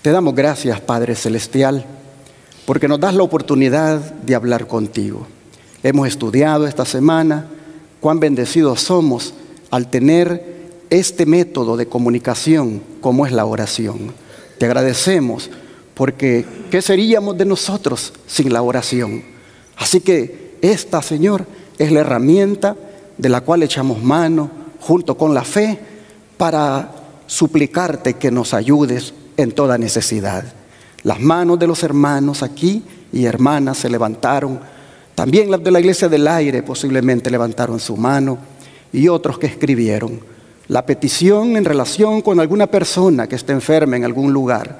Te damos gracias, Padre Celestial, porque nos das la oportunidad de hablar contigo. Hemos estudiado esta semana cuán bendecidos somos al tener este método de comunicación como es la oración. Te agradecemos porque ¿qué seríamos de nosotros sin la oración? Así que esta, Señor, es la herramienta de la cual echamos mano junto con la fe para suplicarte que nos ayudes en toda necesidad. Las manos de los hermanos aquí y hermanas se levantaron. También las de la Iglesia del Aire posiblemente levantaron su mano, y otros que escribieron la petición en relación con alguna persona que esté enferma en algún lugar.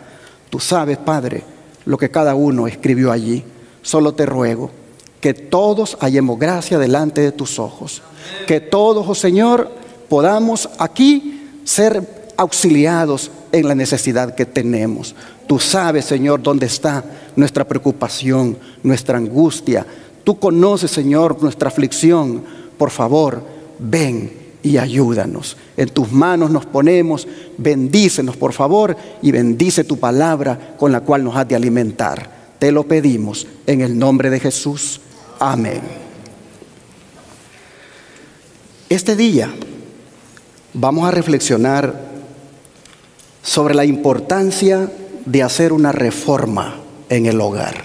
Tú sabes, Padre, lo que cada uno escribió allí. Solo te ruego que todos hallemos gracia delante de tus ojos. Que todos, oh Señor, podamos aquí ser auxiliados en la necesidad que tenemos. Tú sabes, Señor, dónde está nuestra preocupación, nuestra angustia. Tú conoces, Señor, nuestra aflicción. Por favor, ven y ayúdanos. En tus manos nos ponemos. Bendícenos, por favor, y bendice tu palabra con la cual nos has de alimentar. Te lo pedimos en el nombre de Jesús. Amén. Este día vamos a reflexionar sobre la importancia de hacer una reforma en el hogar,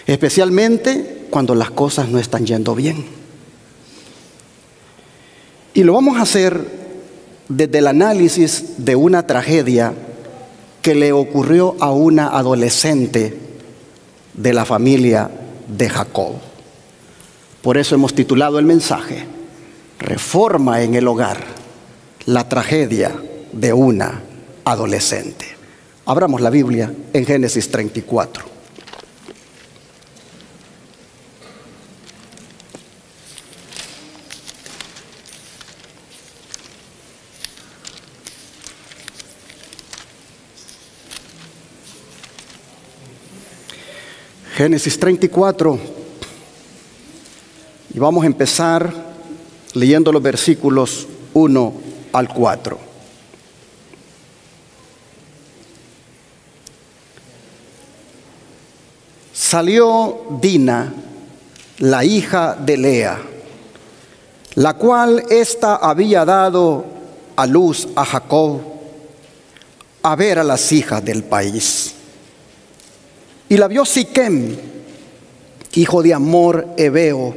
especialmente cuando las cosas no están yendo bien. Y lo vamos a hacer desde el análisis de una tragedia que le ocurrió a una adolescente de la familia de Jacob. Por eso hemos titulado el mensaje: Reforma en el hogar, la tragedia de una adolescente. Abramos la Biblia en Génesis 34. Génesis 34, y vamos a empezar leyendo los versículos 1 al 4. Salió Dina, la hija de Lea, la cual ésta había dado a luz a Jacob, a ver a las hijas del país. Y la vio Siquem, hijo de Hamor Heveo,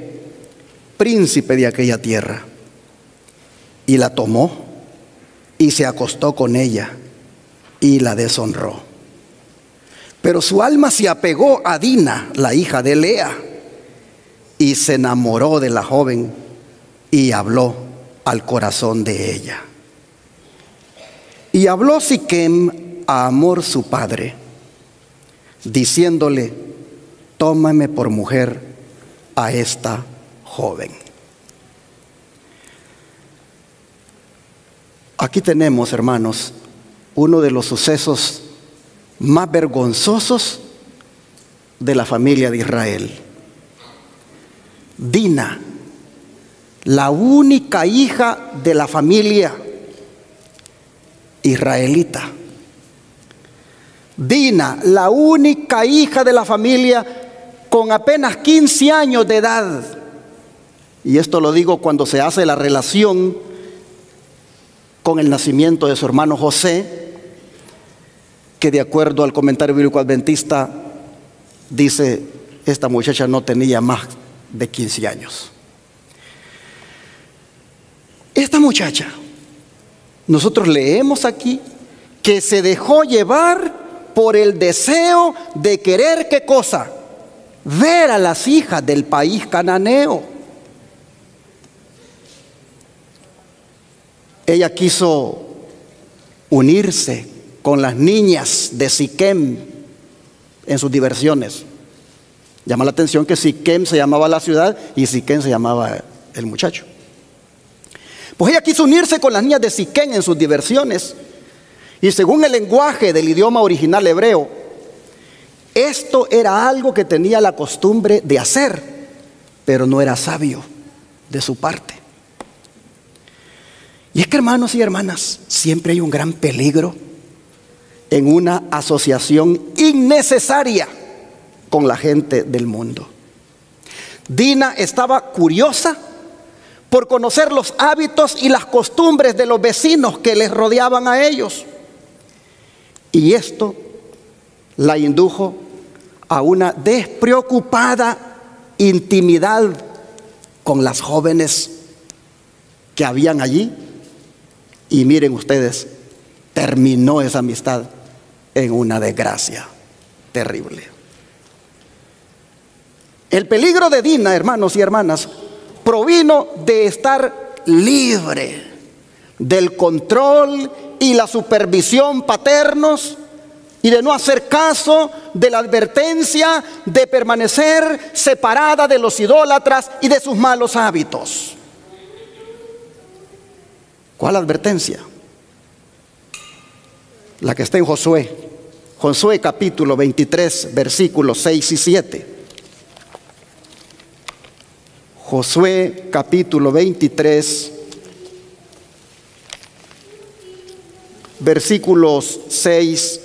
príncipe de aquella tierra. Y la tomó y se acostó con ella y la deshonró. Pero su alma se apegó a Dina, la hija de Lea, y se enamoró de la joven y habló al corazón de ella. Y habló Siquem a Hamor su padre, diciéndole: tómame por mujer a esta joven. Aquí tenemos, hermanos, uno de los sucesos más vergonzosos de la familia de Israel. Dina, la única hija de la familia israelita. Dina, la única hija de la familia, con apenas 15 años de edad. Y esto lo digo cuando se hace la relación con el nacimiento de su hermano José, que de acuerdo al comentario bíblico adventista dice: esta muchacha no tenía más de 15 años. Esta muchacha, nosotros leemos aquí que se dejó llevar por el deseo de querer, ¿qué cosa? Ver a las hijas del país cananeo. Ella quiso unirse con las niñas de Siquem en sus diversiones. Llama la atención que Siquem se llamaba la ciudad y Siquem se llamaba el muchacho. Pues ella quiso unirse con las niñas de Siquem en sus diversiones. Y según el lenguaje del idioma original hebreo, esto era algo que tenía la costumbre de hacer, pero no era sabio de su parte. Y es que, hermanos y hermanas, siempre hay un gran peligro en una asociación innecesaria con la gente del mundo. Dina estaba curiosa por conocer los hábitos y las costumbres de los vecinos que les rodeaban a ellos. Y esto la indujo a una despreocupada intimidad con las jóvenes que habían allí. Y miren ustedes, terminó esa amistad en una desgracia terrible. El peligro de Dina, hermanos y hermanas, provino de estar libre del control y la supervisión paternos y de no hacer caso de la advertencia de permanecer separada de los idólatras y de sus malos hábitos. ¿Cuál advertencia? La que está en Josué. Josué capítulo 23, versículos 6 y 7. Josué capítulo 23, versículos 6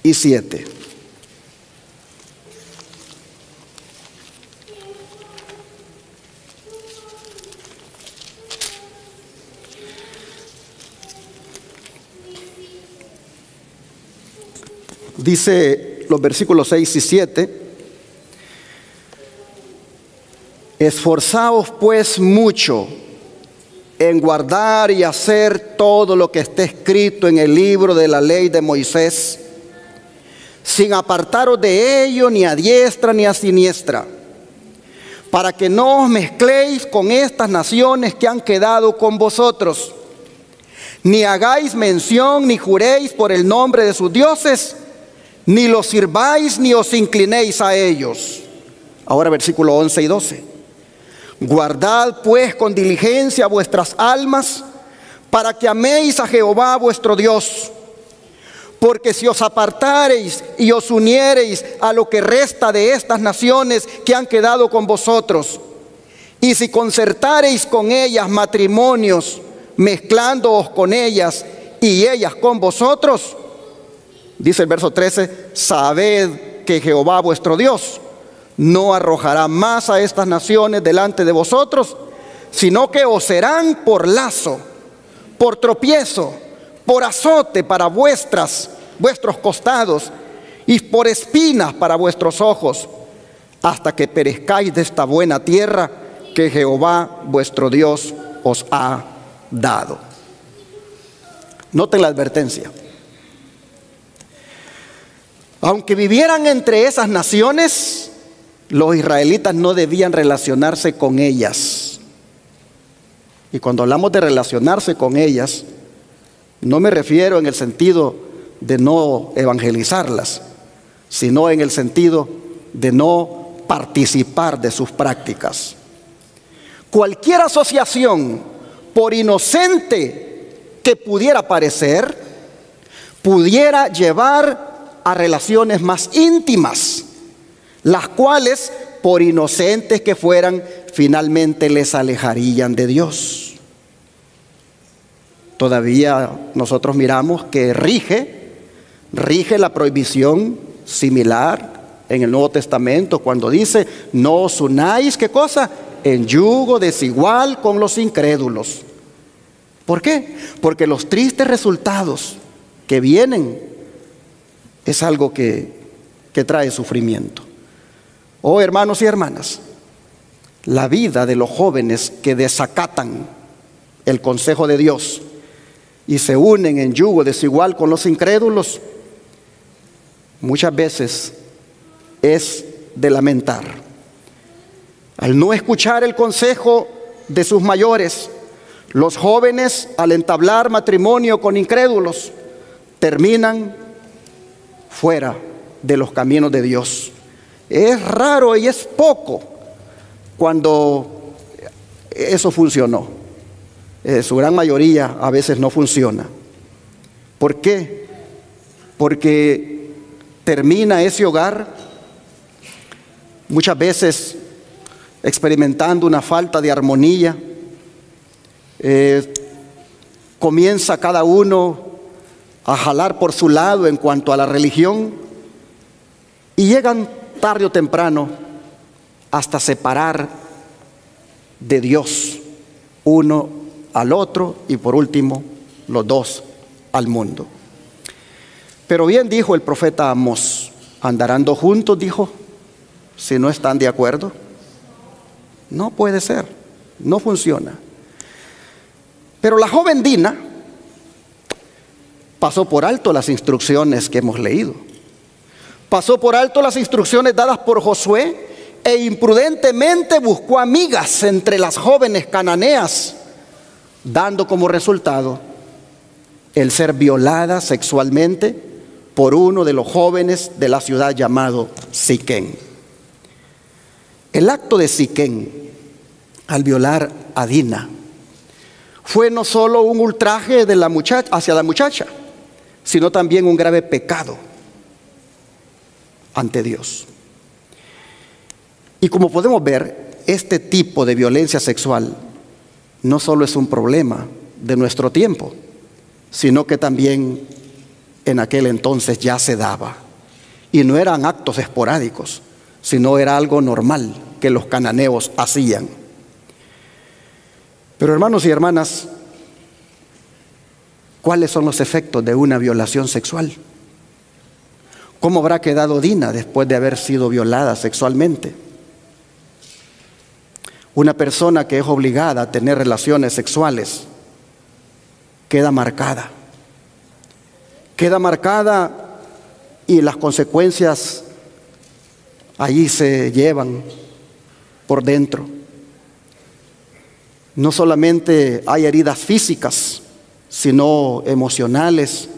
y 7. Dice los versículos 6 y 7: esforzaos pues mucho en guardar y hacer todo lo que esté escrito en el libro de la ley de Moisés, sin apartaros de ello ni a diestra ni a siniestra, para que no os mezcléis con estas naciones que han quedado con vosotros, ni hagáis mención ni juréis por el nombre de sus dioses, ni los sirváis ni os inclinéis a ellos. Ahora versículo 11 y 12. Guardad pues con diligencia vuestras almas, para que améis a Jehová vuestro Dios. Porque si os apartareis y os uniereis a lo que resta de estas naciones que han quedado con vosotros, y si concertareis con ellas matrimonios, mezclándoos con ellas y ellas con vosotros, dice el verso 13, sabed que Jehová vuestro Dios no arrojará más a estas naciones delante de vosotros, sino que os serán por lazo, por tropiezo, por azote para vuestros costados y por espinas para vuestros ojos, hasta que perezcáis de esta buena tierra que Jehová vuestro Dios os ha dado. Noten la advertencia. Aunque vivieran entre esas naciones, los israelitas no debían relacionarse con ellas. Y cuando hablamos de relacionarse con ellas, no me refiero en el sentido de no evangelizarlas, sino en el sentido de no participar de sus prácticas. Cualquier asociación, por inocente que pudiera parecer, pudiera llevar a relaciones más íntimas, las cuales, por inocentes que fueran, finalmente les alejarían de Dios. Todavía nosotros miramos que rige la prohibición similar en el Nuevo Testamento, cuando dice, no os unáis, ¿qué cosa? En yugo desigual con los incrédulos. ¿Por qué? Porque los tristes resultados que vienen es algo que trae sufrimiento. Oh, hermanos y hermanas, la vida de los jóvenes que desacatan el consejo de Dios y se unen en yugo desigual con los incrédulos, muchas veces es de lamentar. Al no escuchar el consejo de sus mayores, los jóvenes, al entablar matrimonio con incrédulos, terminan fuera de los caminos de Dios. Es raro y es poco cuando eso funcionó. Su gran mayoría a veces no funciona. ¿Por qué? Porque termina ese hogar muchas veces experimentando una falta de armonía. Comienza cada uno a jalar por su lado en cuanto a la religión y llegan tarde o temprano hasta separar de Dios uno al otro y por último los dos al mundo. Pero bien dijo el profeta Amós: ¿andarán dos juntos? Dijo, si no están de acuerdo. No puede ser, no funciona. Pero la joven Dina pasó por alto las instrucciones que hemos leído. Pasó por alto las instrucciones dadas por Josué e imprudentemente buscó amigas entre las jóvenes cananeas, dando como resultado el ser violada sexualmente por uno de los jóvenes de la ciudad llamado Siquén. El acto de Siquén al violar a Dina fue no solo un ultraje de la muchacha, hacia la muchacha, sino también un grave pecado ante Dios. Y como podemos ver, este tipo de violencia sexual no solo es un problema de nuestro tiempo, sino que también en aquel entonces ya se daba. Y no eran actos esporádicos, sino era algo normal que los cananeos hacían. Pero hermanos y hermanas, ¿cuáles son los efectos de una violación sexual? ¿Cómo habrá quedado Dina después de haber sido violada sexualmente? Una persona que es obligada a tener relaciones sexuales queda marcada y las consecuencias allí se llevan por dentro. No solamente hay heridas físicas, sino emocionales,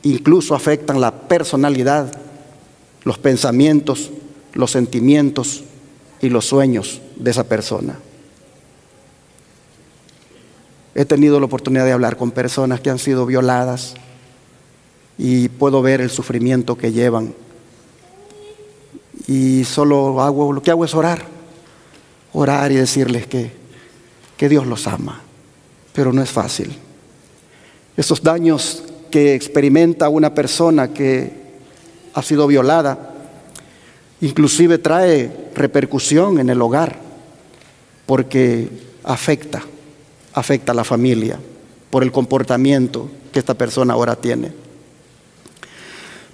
incluso afectan la personalidad, los pensamientos, los sentimientos y los sueños de esa persona. He tenido la oportunidad de hablar con personas que han sido violadas y puedo ver el sufrimiento que llevan. Y lo que hago es orar y decirles que Dios los ama, pero no es fácil. Esos daños que experimenta una persona que ha sido violada, inclusive trae repercusión en el hogar, porque afecta a la familia por el comportamiento que esta persona ahora tiene.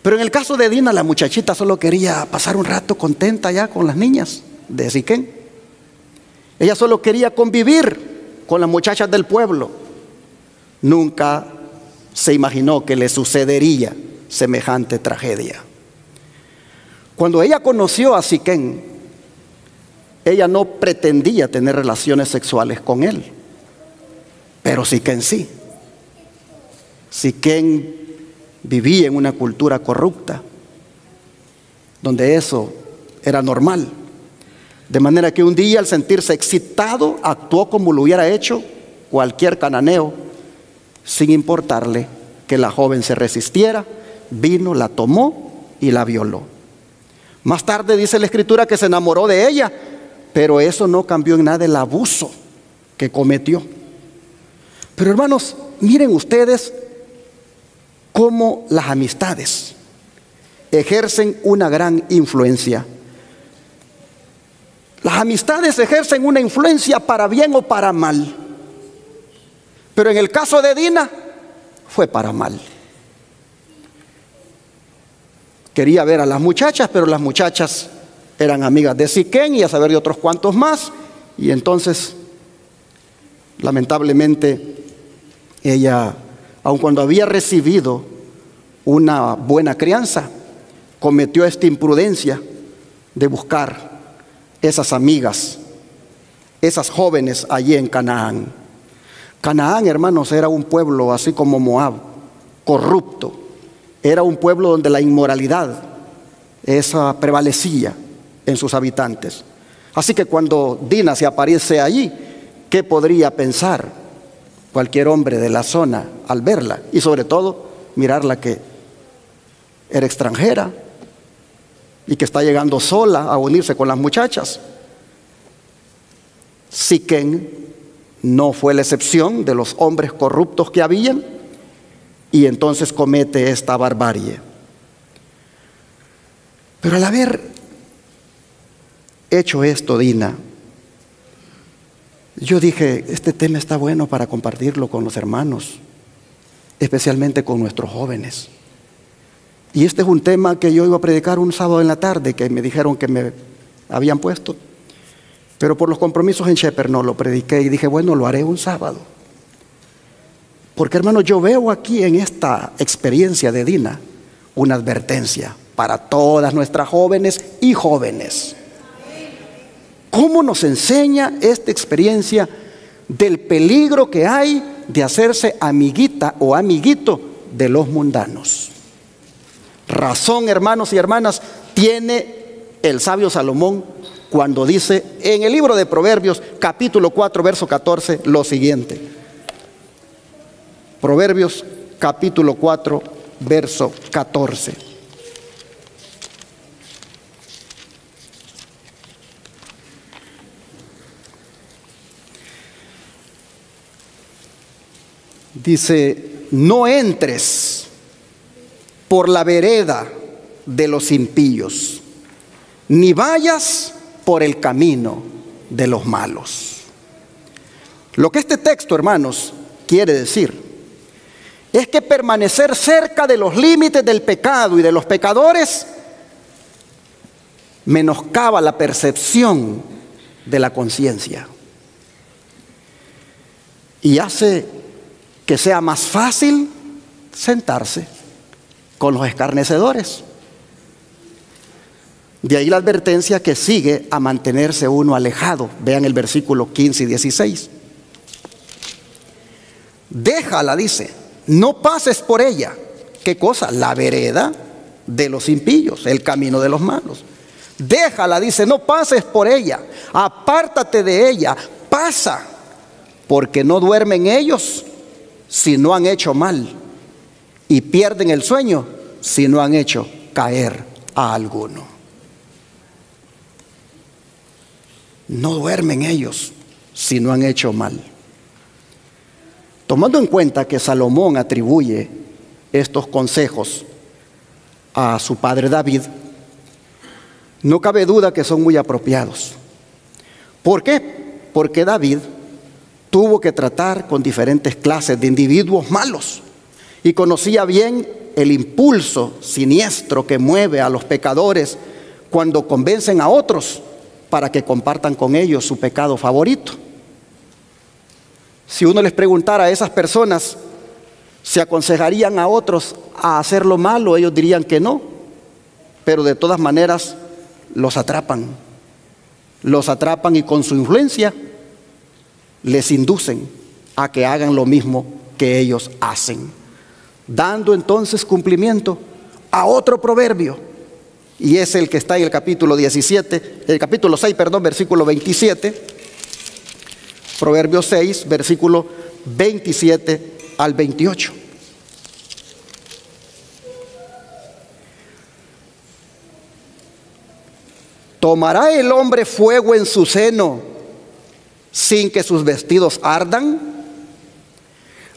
Pero en el caso de Dina, la muchachita solo quería pasar un rato contenta ya con las niñas de Siquén. Ella solo quería convivir con las muchachas del pueblo. Nunca se imaginó que le sucedería semejante tragedia. Cuando ella conoció a Siquén, ella no pretendía tener relaciones sexuales con él, pero Siquén sí. Siquén vivía en una cultura corrupta, donde eso era normal. De manera que un día, al sentirse excitado, actuó como lo hubiera hecho cualquier cananeo, sin importarle que la joven se resistiera. Vino, la tomó y la violó. Más tarde dice la Escritura que se enamoró de ella, pero eso no cambió en nada el abuso que cometió. Pero hermanos, miren ustedes cómo las amistades ejercen una gran influencia. Las amistades ejercen una influencia para bien o para mal. Pero en el caso de Dina, fue para mal. Quería ver a las muchachas, pero las muchachas eran amigas de Siquén y a saber de otros cuantos más. Y entonces, lamentablemente, ella, aun cuando había recibido una buena crianza, cometió esta imprudencia de buscar esas amigas, esas jóvenes allí en Canaán. Canaán, hermanos, era un pueblo así como Moab, corrupto. Era un pueblo donde la inmoralidad esa prevalecía en sus habitantes. Así que cuando Dina se aparece allí, ¿qué podría pensar cualquier hombre de la zona al verla? Y sobre todo, mirarla que era extranjera y que está llegando sola a unirse con las muchachas. Siquén no fue la excepción de los hombres corruptos que habían, y entonces comete esta barbarie. Pero al haber hecho esto, Dina, yo dije, este tema está bueno para compartirlo con los hermanos, especialmente con nuestros jóvenes. Y este es un tema que yo iba a predicar un sábado en la tarde, que me dijeron que me habían puesto, pero por los compromisos en Shepherd no lo prediqué y dije, bueno, lo haré un sábado. Porque, hermanos, yo veo aquí en esta experiencia de Dina una advertencia para todas nuestras jóvenes y jóvenes. ¿Cómo nos enseña esta experiencia del peligro que hay de hacerse amiguita o amiguito de los mundanos? Razón, hermanos y hermanas, tiene el sabio Salomón cuando dice en el libro de Proverbios, capítulo 4, verso 14, lo siguiente. Proverbios, capítulo 4, verso 14. Dice, no entres por la vereda de los impíos, ni vayas por el camino de los malos. Lo que este texto, hermanos, quiere decir es que permanecer cerca de los límites del pecado y de los pecadores menoscaba la percepción de la conciencia y hace que sea más fácil sentarse con los escarnecedores. De ahí la advertencia que sigue a mantenerse uno alejado. Vean el versículo 15 y 16. Déjala, dice, no pases por ella. ¿Qué cosa? La vereda de los impíos, el camino de los malos. Déjala, dice, no pases por ella, apártate de ella, pasa, porque no duermen ellos si no han hecho mal, y pierden el sueño si no han hecho caer a alguno. No duermen ellos si no han hecho mal. Tomando en cuenta que Salomón atribuye estos consejos a su padre David, no cabe duda que son muy apropiados. ¿Por qué? Porque David tuvo que tratar con diferentes clases de individuos malos y conocía bien el impulso siniestro que mueve a los pecadores cuando convencen a otros para que compartan con ellos su pecado favorito. Si uno les preguntara a esas personas si aconsejarían a otros a hacer lo malo, ellos dirían que no, pero de todas maneras los atrapan y con su influencia les inducen a que hagan lo mismo que ellos hacen, dando entonces cumplimiento a otro proverbio, y es el que está en el capítulo 17, el capítulo 6, versículo 27, Proverbio 6, versículo 27 al 28. ¿Tomará el hombre fuego en su seno sin que sus vestidos ardan?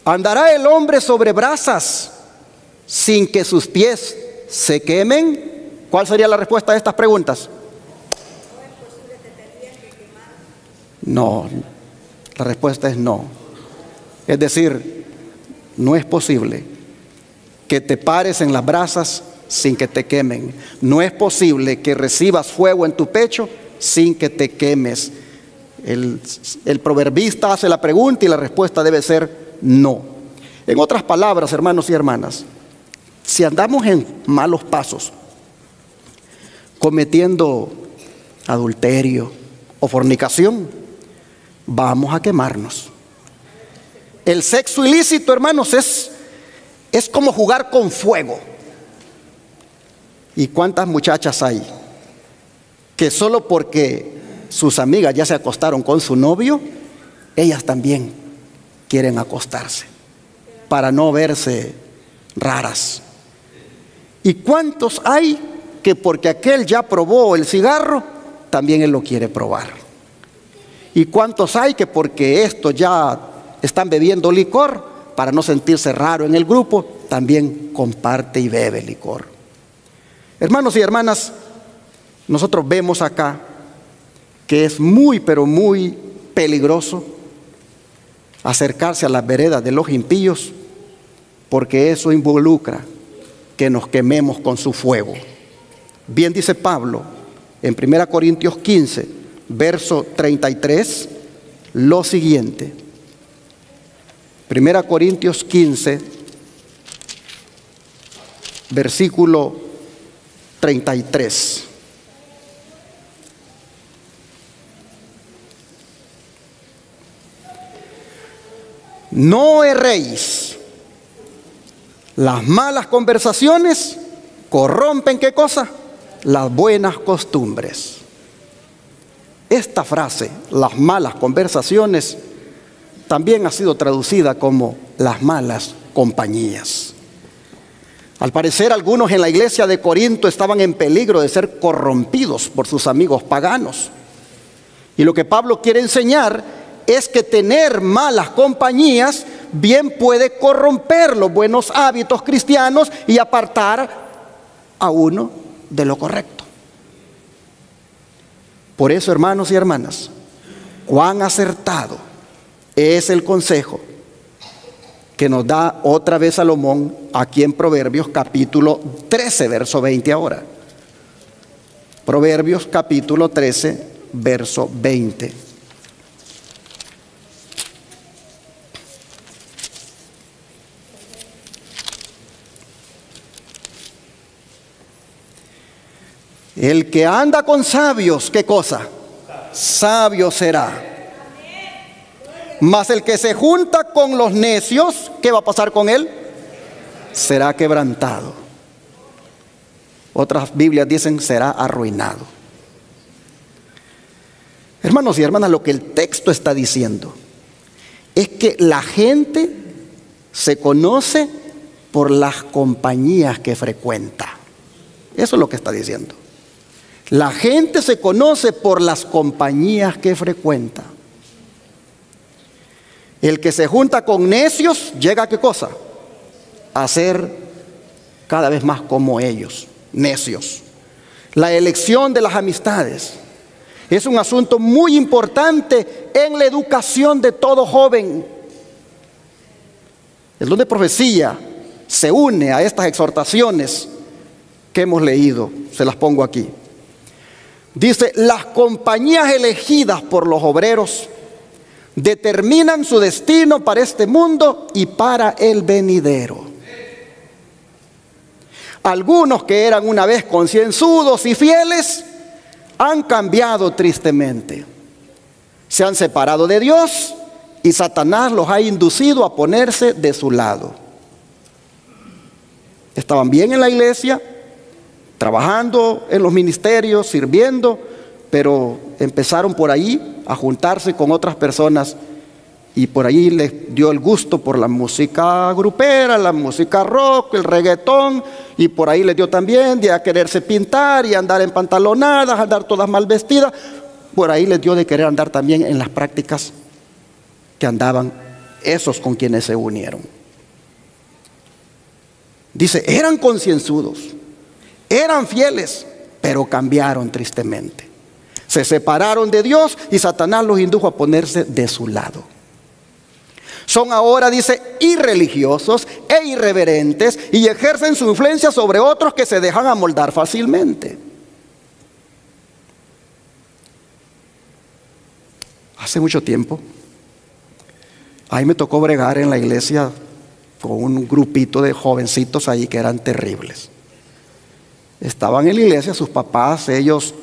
¿Andará el hombre sobre brasas sin que sus pies se quemen? ¿Cuál sería la respuesta a estas preguntas? No, la respuesta es no. Es decir, no es posible que te pares en las brasas sin que te quemen. No es posible que recibas fuego en tu pecho sin que te quemes. El proverbista hace la pregunta y la respuesta debe ser no. En otras palabras, hermanos y hermanas, si andamos en malos pasos, cometiendo adulterio o fornicación, vamos a quemarnos. El sexo ilícito, hermanos, es como jugar con fuego. ¿Y cuántas muchachas hay que solo porque sus amigas ya se acostaron con su novio, ellas también quieren acostarse para no verse raras? ¿Y cuántos hay que porque aquel ya probó el cigarro, también él lo quiere probar? ¿Y cuántos hay que porque estos ya están bebiendo licor, para no sentirse raro en el grupo, también comparte y bebe licor. Hermanos y hermanas, nosotros vemos acá que es muy, pero muy peligroso acercarse a las veredas de los impíos, porque eso involucra que nos quememos con su fuego. Bien dice Pablo en 1 Corintios 15, verso 33, lo siguiente. 1 Corintios 15, versículo 33. No erréis. Las malas conversaciones corrompen, ¿qué cosa? Las buenas costumbres. Esta frase, las malas conversaciones, también ha sido traducida como las malas compañías. Al parecer, algunos en la iglesia de Corinto estaban en peligro de ser corrompidos por sus amigos paganos. Y lo que Pablo quiere enseñar es que tener malas compañías bien puede corromper los buenos hábitos cristianos y apartar a uno de lo correcto. Por eso, hermanos y hermanas, cuán acertado es el consejo que nos da otra vez Salomón aquí en Proverbios capítulo 13, verso 20 ahora. Proverbios capítulo 13, verso 20. El que anda con sabios, ¿qué cosa? Sabio será. Mas el que se junta con los necios, ¿qué va a pasar con él? Será quebrantado. Otras Biblias dicen será arruinado. Hermanos y hermanas, lo que el texto está diciendo es que la gente se conoce por las compañías que frecuenta. Eso es lo que está diciendo. La gente se conoce por las compañías que frecuenta. El que se junta con necios llega a ¿qué cosa? A ser cada vez más como ellos, necios. La elección de las amistades es un asunto muy importante en la educación de todo joven. El don de profecía se une a estas exhortaciones que hemos leído. Se las pongo aquí. Dice, las compañías elegidas por los obreros determinan su destino para este mundo y para el venidero. Algunos que eran una vez concienzudos y fieles han cambiado tristemente. Se han separado de Dios y Satanás los ha inducido a ponerse de su lado. Estaban bien en la iglesia, trabajando en los ministerios, sirviendo, pero empezaron por ahí a juntarse con otras personas y por ahí les dio el gusto por la música grupera, la música rock, el reggaetón, y por ahí les dio también de a quererse pintar y andar en pantalonadas, andar todas mal vestidas. Por ahí les dio de querer andar también en las prácticas que andaban esos con quienes se unieron. Dice, eran concienzudos, eran fieles, pero cambiaron tristemente. Se separaron de Dios y Satanás los indujo a ponerse de su lado. Son ahora, dice, irreligiosos e irreverentes y ejercen su influencia sobre otros que se dejan amoldar fácilmente. Hace mucho tiempo, ahí me tocó bregar en la iglesia con un grupito de jovencitos ahí que eran terribles. Estaban en la iglesia, sus papás, ellos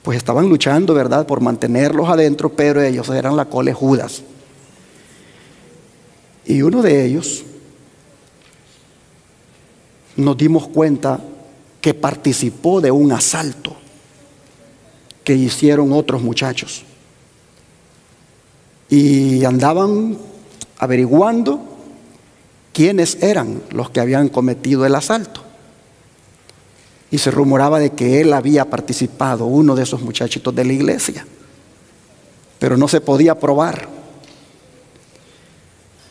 pues estaban luchando, ¿verdad?, por mantenerlos adentro, pero ellos eran la cole Judas. Y uno de ellos nos dimos cuenta que participó de un asalto que hicieron otros muchachos. Y andaban averiguando quiénes eran los que habían cometido el asalto. Y se rumoraba de que él había participado, uno de esos muchachitos de la iglesia. Pero no se podía probar.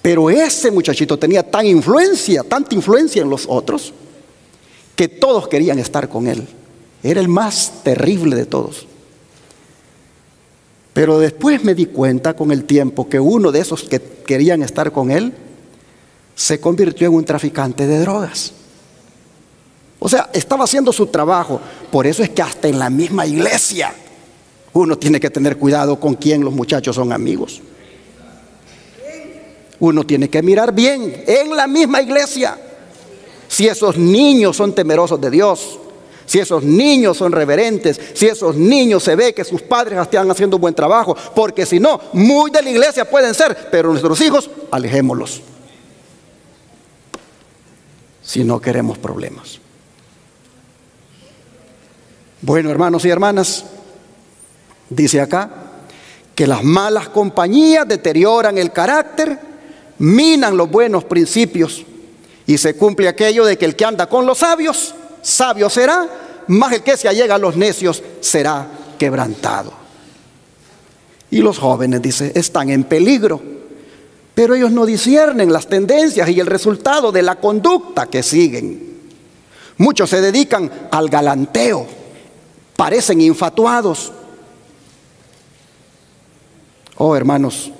Pero ese muchachito tenía tanta influencia en los otros, que todos querían estar con él. Era el más terrible de todos. Pero después me di cuenta con el tiempo que uno de esos que querían estar con él se convirtió en un traficante de drogas. O sea, estaba haciendo su trabajo. Por eso es que hasta en la misma iglesia uno tiene que tener cuidado con quién los muchachos son amigos. Uno tiene que mirar bien en la misma iglesia si esos niños son temerosos de Dios, si esos niños son reverentes, si esos niños se ve que sus padres están haciendo un buen trabajo. Porque si no, muy de la iglesia pueden ser, pero nuestros hijos, alejémoslos si no queremos problemas. Bueno, hermanos y hermanas, dice acá que las malas compañías deterioran el carácter, minan los buenos principios, y se cumple aquello de que el que anda con los sabios, sabio será, mas el que se allega a los necios será quebrantado. Y los jóvenes, dice, están en peligro, pero ellos no disciernen las tendencias y el resultado de la conducta que siguen. Muchos se dedican al galanteo, parecen infatuados. Oh, hermanos,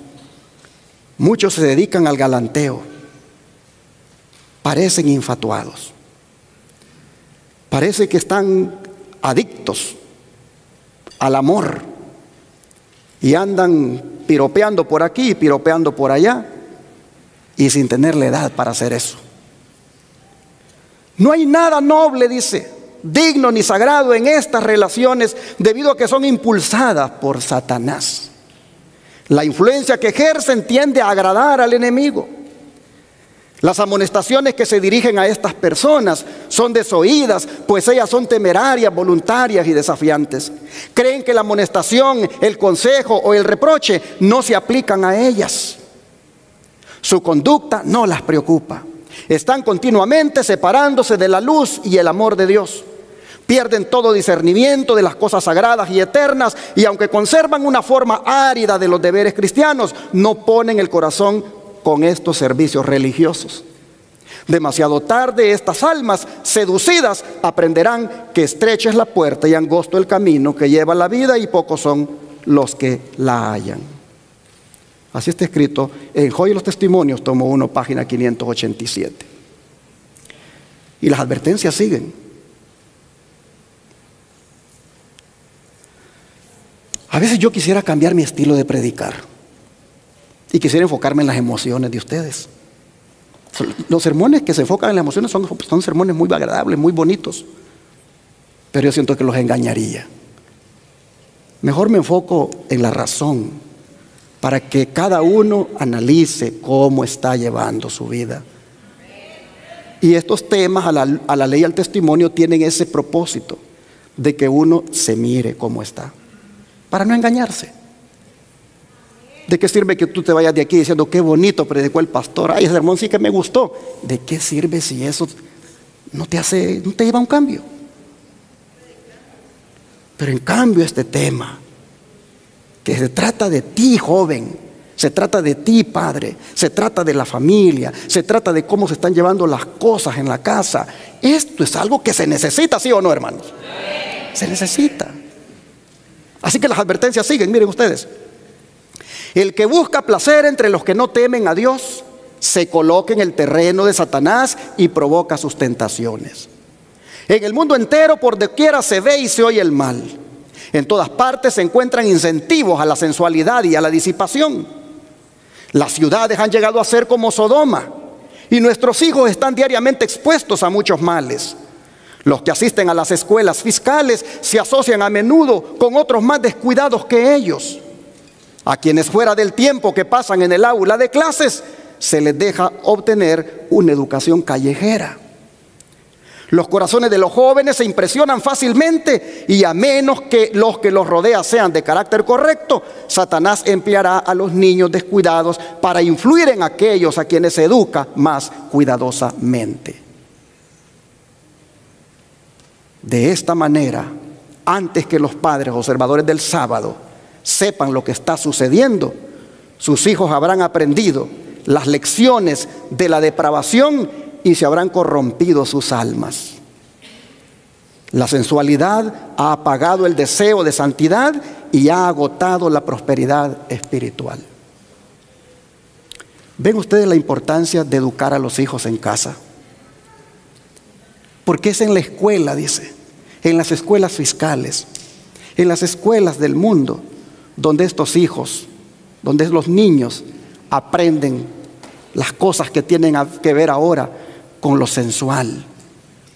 muchos se dedican al galanteo, parecen infatuados. Parece que están adictos al amor y andan piropeando por aquí y piropeando por allá, y sin tener la edad para hacer eso. No hay nada noble, dice, digno ni sagrado en estas relaciones, debido a que son impulsadas por Satanás. La influencia que ejercen tiende a agradar al enemigo. Las amonestaciones que se dirigen a estas personas son desoídas, pues ellas son temerarias, voluntarias y desafiantes. Creen que la amonestación, el consejo o el reproche no se aplican a ellas. Su conducta no las preocupa. Están continuamente separándose de la luz y el amor de Dios. Pierden todo discernimiento de las cosas sagradas y eternas, y aunque conservan una forma árida de los deberes cristianos, no ponen el corazón con estos servicios religiosos. Demasiado tarde estas almas seducidas aprenderán que estrecha es la puerta y angosto el camino que lleva a la vida, y pocos son los que la hallan. Así está escrito en Joya de los Testimonios, tomo 1, página 587. Y las advertencias siguen. A veces yo quisiera cambiar mi estilo de predicar y quisiera enfocarme en las emociones de ustedes. Los sermones que se enfocan en las emociones son sermones muy agradables, muy bonitos, pero yo siento que los engañaría. Mejor me enfoco en la razón, para que cada uno analice cómo está llevando su vida. Y estos temas a la ley y al testimonio tienen ese propósito de que uno se mire cómo está, para no engañarse. ¿De qué sirve que tú te vayas de aquí diciendo qué bonito predicó el pastor? Ay, ese sermón sí que me gustó. ¿De qué sirve si eso no te lleva a un cambio? Pero en cambio este tema, que se trata de ti, joven, se trata de ti, padre, se trata de la familia, se trata de cómo se están llevando las cosas en la casa. Esto es algo que se necesita, ¿sí o no, hermanos? Se necesita. Así que las advertencias siguen, miren ustedes. El que busca placer entre los que no temen a Dios se coloca en el terreno de Satanás y provoca sus tentaciones. En el mundo entero, por doquiera se ve y se oye el mal. En todas partes se encuentran incentivos a la sensualidad y a la disipación. Las ciudades han llegado a ser como Sodoma, y nuestros hijos están diariamente expuestos a muchos males. Los que asisten a las escuelas fiscales se asocian a menudo con otros más descuidados que ellos. A quienes fuera del tiempo que pasan en el aula de clases se les deja obtener una educación callejera. Los corazones de los jóvenes se impresionan fácilmente, y a menos que los rodean sean de carácter correcto, Satanás empleará a los niños descuidados para influir en aquellos a quienes se educa más cuidadosamente. De esta manera, antes que los padres observadores del sábado sepan lo que está sucediendo, sus hijos habrán aprendido las lecciones de la depravación y se habrán corrompido sus almas. La sensualidad ha apagado el deseo de santidad y ha agotado la prosperidad espiritual. ¿Ven ustedes la importancia de educar a los hijos en casa? Porque es en la escuela, dice, en las escuelas fiscales, en las escuelas del mundo, donde estos hijos, donde los niños aprenden las cosas que tienen que ver ahora con lo sensual,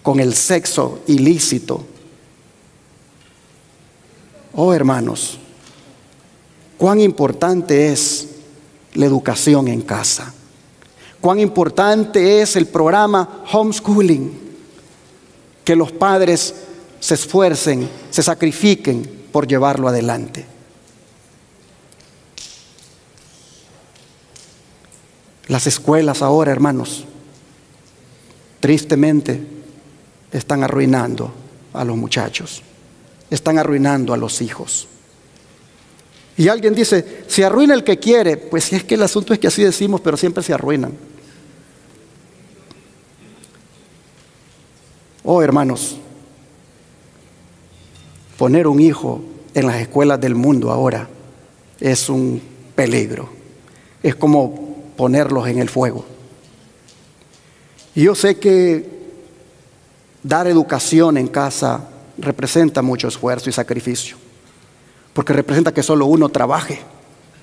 con el sexo ilícito. Oh, hermanos, cuán importante es la educación en casa. Cuán importante es el programa homeschooling, que los padres se esfuercen, se sacrifiquen por llevarlo adelante. Las escuelas ahora, hermanos, tristemente están arruinando a los muchachos, están arruinando a los hijos. Y alguien dice, se arruina el que quiere. Pues si es que el asunto es que así decimos, pero siempre se arruinan. Oh, hermanos, poner un hijo en las escuelas del mundo ahora es un peligro. Es como ponerlos en el fuego. Y yo sé que dar educación en casa representa mucho esfuerzo y sacrificio, porque representa que solo uno trabaje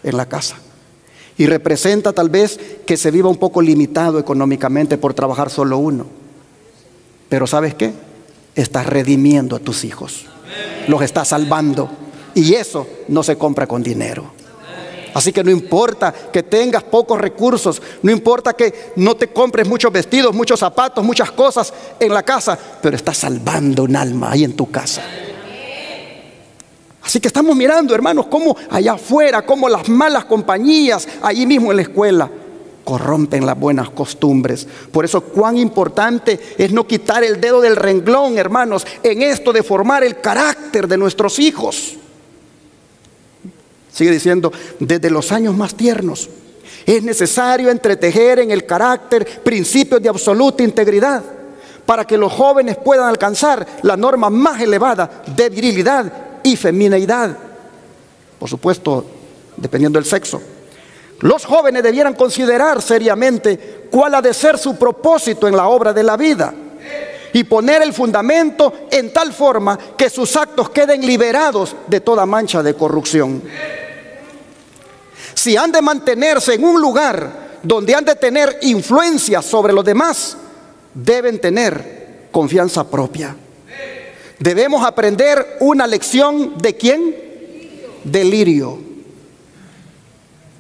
en la casa, y representa tal vez que se viva un poco limitado económicamente por trabajar solo uno. Pero ¿sabes qué? Estás redimiendo a tus hijos, los estás salvando, y eso no se compra con dinero. Así que no importa que tengas pocos recursos, no importa que no te compres muchos vestidos, muchos zapatos, muchas cosas en la casa, pero estás salvando un alma ahí en tu casa. Así que estamos mirando, hermanos, cómo allá afuera, cómo las malas compañías, allí mismo en la escuela, corrompen las buenas costumbres. Por eso cuán importante es no quitar el dedo del renglón, hermanos, en esto de formar el carácter de nuestros hijos. Sigue diciendo, desde los años más tiernos es necesario entretejer en el carácter principios de absoluta integridad para que los jóvenes puedan alcanzar la norma más elevada de virilidad y femineidad. Por supuesto, dependiendo del sexo. Los jóvenes debieran considerar seriamente cuál ha de ser su propósito en la obra de la vida y poner el fundamento en tal forma que sus actos queden liberados de toda mancha de corrupción. Si han de mantenerse en un lugar donde han de tener influencia sobre los demás, deben tener confianza propia. Debemos aprender una lección ¿de quién? Del lirio.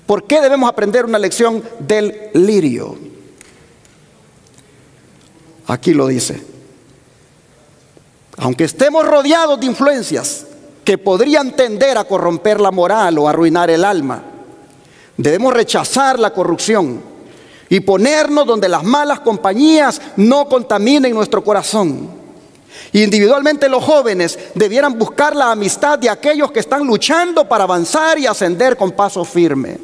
¿Por qué debemos aprender una lección del lirio? Aquí lo dice. Aunque estemos rodeados de influencias que podrían tender a corromper la moral o arruinar el alma, debemos rechazar la corrupción y ponernos donde las malas compañías no contaminen nuestro corazón. Individualmente los jóvenes debieran buscar la amistad de aquellos que están luchando para avanzar y ascender con paso firme.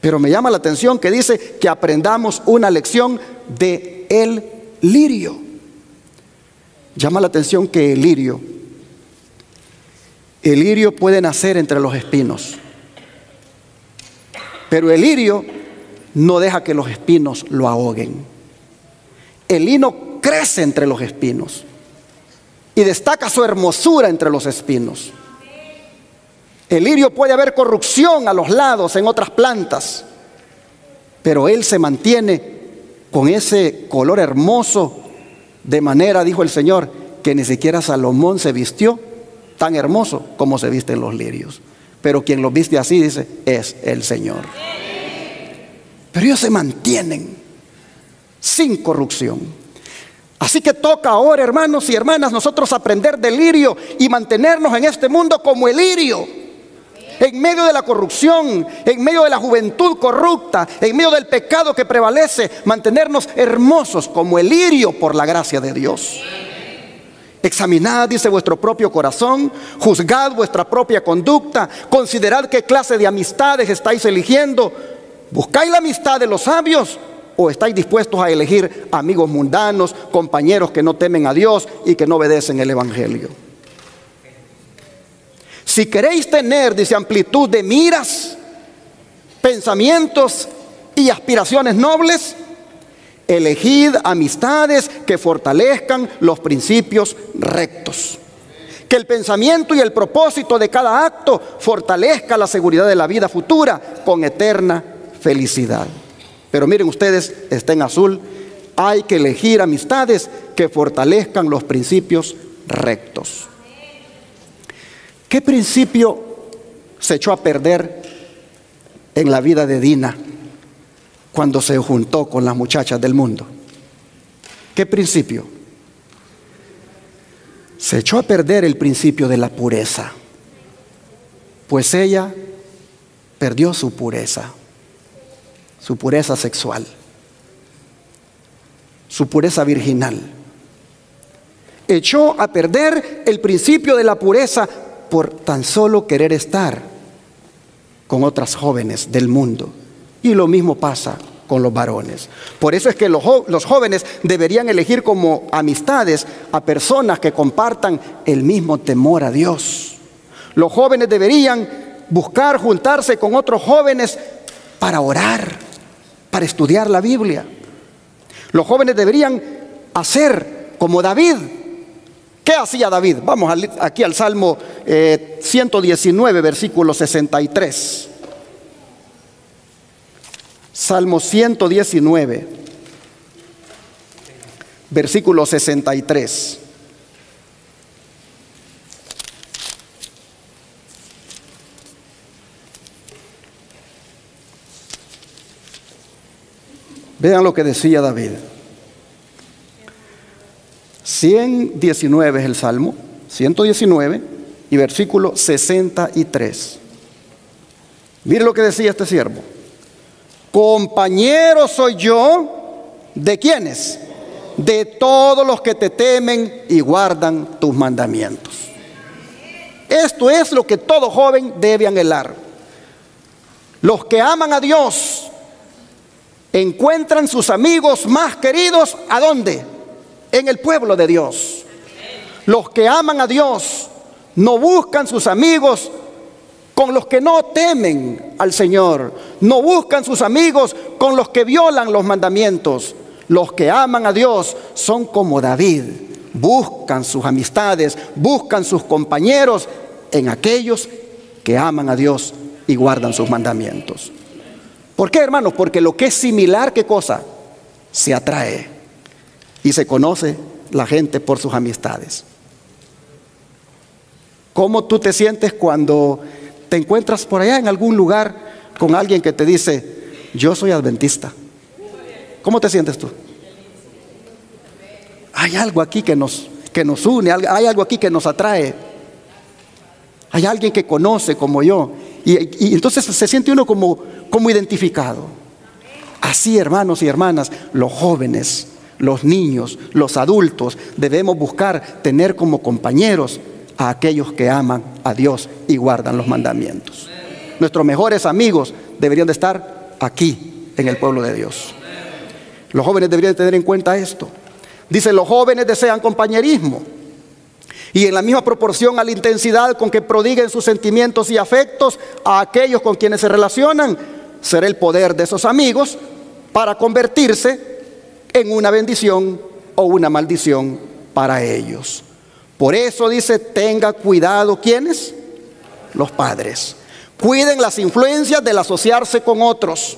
Pero me llama la atención que dice que aprendamos una lección de el lirio. Llama la atención que el lirio puede nacer entre los espinos. Pero el lirio no deja que los espinos lo ahoguen. El lino crece entre los espinos y destaca su hermosura entre los espinos. El lirio puede haber corrupción a los lados en otras plantas, pero él se mantiene con ese color hermoso, de manera, dijo el Señor, que ni siquiera Salomón se vistió tan hermoso como se visten los lirios. Pero quien los viste así, dice, es el Señor. Pero ellos se mantienen sin corrupción. Así que toca ahora, hermanos y hermanas, nosotros aprender del lirio y mantenernos en este mundo como el lirio. En medio de la corrupción, en medio de la juventud corrupta, en medio del pecado que prevalece, mantenernos hermosos como el lirio por la gracia de Dios. Examinad, dice, vuestro propio corazón, juzgad vuestra propia conducta, considerad qué clase de amistades estáis eligiendo, ¿Buscáis la amistad de los sabios o estáis dispuestos a elegir amigos mundanos, compañeros que no temen a Dios y que no obedecen el Evangelio? Si queréis tener, dice, amplitud de miras, pensamientos y aspiraciones nobles, elegid amistades que fortalezcan los principios rectos. Que el pensamiento y el propósito de cada acto fortalezca la seguridad de la vida futura con eterna felicidad. Pero miren ustedes, está en azul, hay que elegir amistades que fortalezcan los principios rectos. ¿Qué principio se echó a perder en la vida de Dina cuando se juntó con las muchachas del mundo? ¿Qué principio? Se echó a perder el principio de la pureza, pues ella perdió su pureza sexual, su pureza virginal. Echó a perder el principio de la pureza por tan solo querer estar con otras jóvenes del mundo. Y lo mismo pasa con los varones. Por eso es que los jóvenes deberían elegir como amistades a personas que compartan el mismo temor a Dios. Los jóvenes deberían buscar juntarse con otros jóvenes para orar, para estudiar la Biblia. Los jóvenes deberían hacer como David. ¿Qué hacía David? Vamos aquí al Salmo 119, versículo 63. Salmo 119, versículo 63. Vean lo que decía David. 119 es el Salmo, 119 y versículo 63. Mire lo que decía este siervo. Compañero soy yo, ¿de quiénes? De todos los que te temen y guardan tus mandamientos. Esto es lo que todo joven debe anhelar. Los que aman a Dios encuentran sus amigos más queridos, ¿a dónde? En el pueblo de Dios. Los que aman a Dios no buscan sus amigos con los que no temen al Señor. No buscan sus amigos con los que violan los mandamientos. Los que aman a Dios son como David. Buscan sus amistades, buscan sus compañeros en aquellos que aman a Dios y guardan sus mandamientos. ¿Por qué, hermanos? Porque lo que es similar, ¿qué cosa? Se atrae y se conoce la gente por sus amistades. ¿Cómo tú te sientes cuando te encuentras por allá en algún lugar con alguien que te dice, yo soy adventista? ¿Cómo te sientes tú? Hay algo aquí que nos une, hay algo aquí que nos atrae. Hay alguien que conoce como yo. Y entonces se siente uno como identificado. Así, hermanos y hermanas, los jóvenes, los niños, los adultos, debemos buscar tener como compañeros a aquellos que aman a Dios y guardan los mandamientos. Nuestros mejores amigos deberían de estar aquí, en el pueblo de Dios. Los jóvenes deberían tener en cuenta esto. Dice, los jóvenes desean compañerismo. Y en la misma proporción a la intensidad con que prodiguen sus sentimientos y afectos a aquellos con quienes se relacionan, será el poder de esos amigos para convertirse en una bendición o una maldición para ellos. Por eso dice, tenga cuidado, ¿quiénes? Los padres. Cuiden las influencias del asociarse con otros.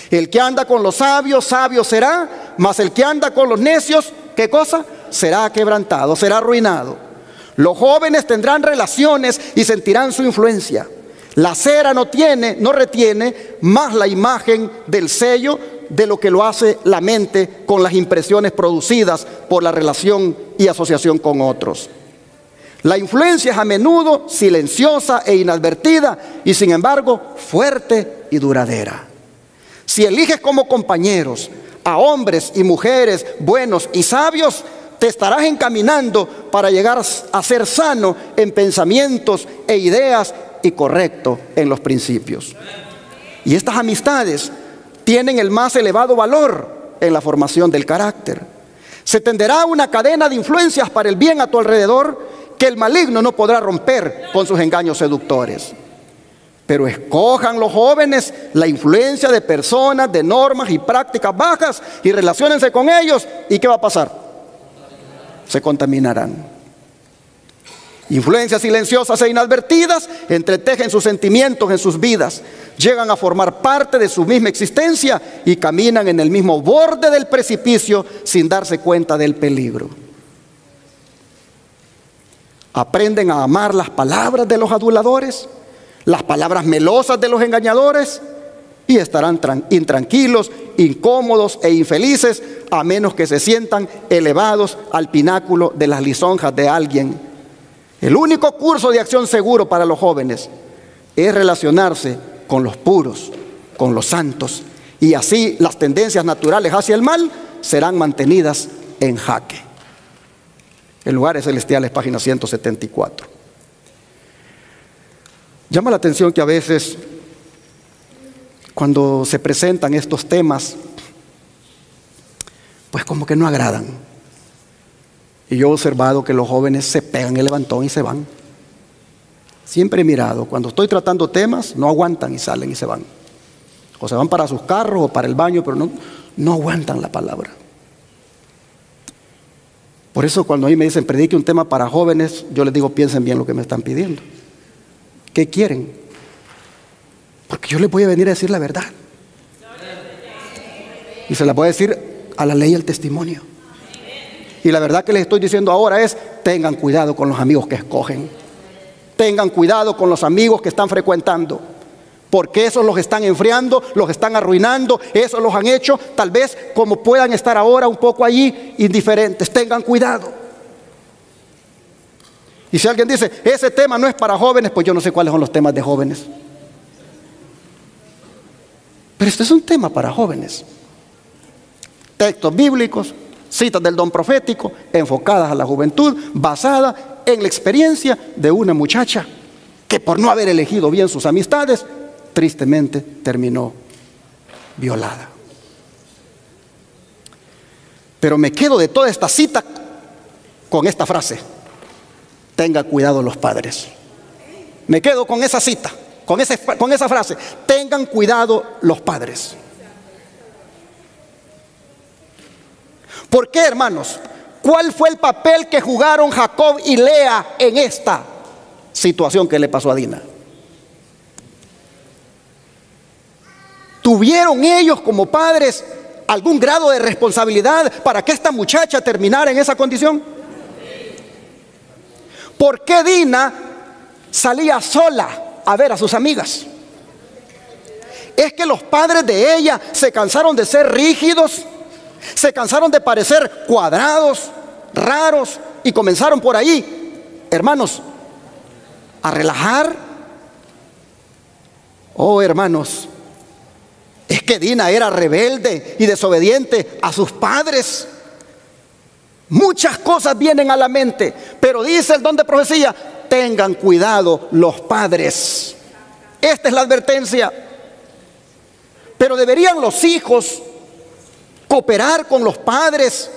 El que anda con los sabios, sabio será, mas el que anda con los necios, ¿qué cosa? Será quebrantado, será arruinado. Los jóvenes tendrán relaciones y sentirán su influencia. La cera no retiene más la imagen del sello de lo que lo hace la mente con las impresiones producidas por la relación y asociación con otros. La influencia es a menudo silenciosa e inadvertida y sin embargo fuerte y duradera. Si eliges como compañeros a hombres y mujeres buenos y sabios, te estarás encaminando para llegar a ser sano en pensamientos e ideas y correcto en los principios. Y estas amistades tienen el más elevado valor en la formación del carácter. Se tenderá una cadena de influencias para el bien a tu alrededor que el maligno no podrá romper con sus engaños seductores. Pero escojan los jóvenes la influencia de personas, de normas y prácticas bajas y relaciónense con ellos. ¿Y qué va a pasar? Se contaminarán. Influencias silenciosas e inadvertidas entretejen sus sentimientos en sus vidas, llegan a formar parte de su misma existencia y caminan en el mismo borde del precipicio sin darse cuenta del peligro. Aprenden a amar las palabras de los aduladores, las palabras melosas de los engañadores, y estarán intranquilos, incómodos e infelices, a menos que se sientan elevados al pináculo de las lisonjas de alguien. El único curso de acción seguro para los jóvenes es relacionarse con los puros, con los santos, y así las tendencias naturales hacia el mal serán mantenidas en jaque. En Lugares Celestiales, página 174. Llama la atención que a veces, cuando se presentan estos temas, pues como que no agradan. Y yo he observado que los jóvenes se pegan el levantón y se van. Siempre he mirado, cuando estoy tratando temas, no aguantan y salen y se van. O se van para sus carros o para el baño, pero no aguantan la palabra. Por eso cuando a mí me dicen, predique un tema para jóvenes, yo les digo, piensen bien lo que me están pidiendo. ¿Qué quieren? Porque yo les voy a venir a decir la verdad. Y se la voy a decir a la ley y al testimonio. Y la verdad que les estoy diciendo ahora es, tengan cuidado con los amigos que escogen. Tengan cuidado con los amigos que están frecuentando. Porque esos los están enfriando, los están arruinando, esos los han hecho, tal vez como puedan estar ahora un poco allí indiferentes. Tengan cuidado. Y si alguien dice, ese tema no es para jóvenes, pues yo no sé cuáles son los temas de jóvenes. Pero este es un tema para jóvenes. Textos bíblicos, citas del don profético, enfocadas a la juventud, basada en la experiencia de una muchacha que por no haber elegido bien sus amistades, tristemente terminó violada. Pero me quedo de toda esta cita con esta frase: tengan cuidado los padres. Me quedo con esa cita, con esa frase: tengan cuidado los padres. ¿Por qué, hermanos? ¿Cuál fue el papel que jugaron Jacob y Lea en esta situación que le pasó a Dina? ¿Tuvieron ellos como padres algún grado de responsabilidad para que esta muchacha terminara en esa condición? ¿Por qué Dina salía sola a ver a sus amigas? Es que los padres de ella se cansaron de ser rígidos, se cansaron de parecer cuadrados, raros, y comenzaron por ahí, hermanos, a relajar. Oh, hermanos, es que Dina era rebelde y desobediente a sus padres. Muchas cosas vienen a la mente, pero dice el don de profecía: tengan cuidado los padres. Esta es la advertencia. Pero deberían los hijos cooperar con los padres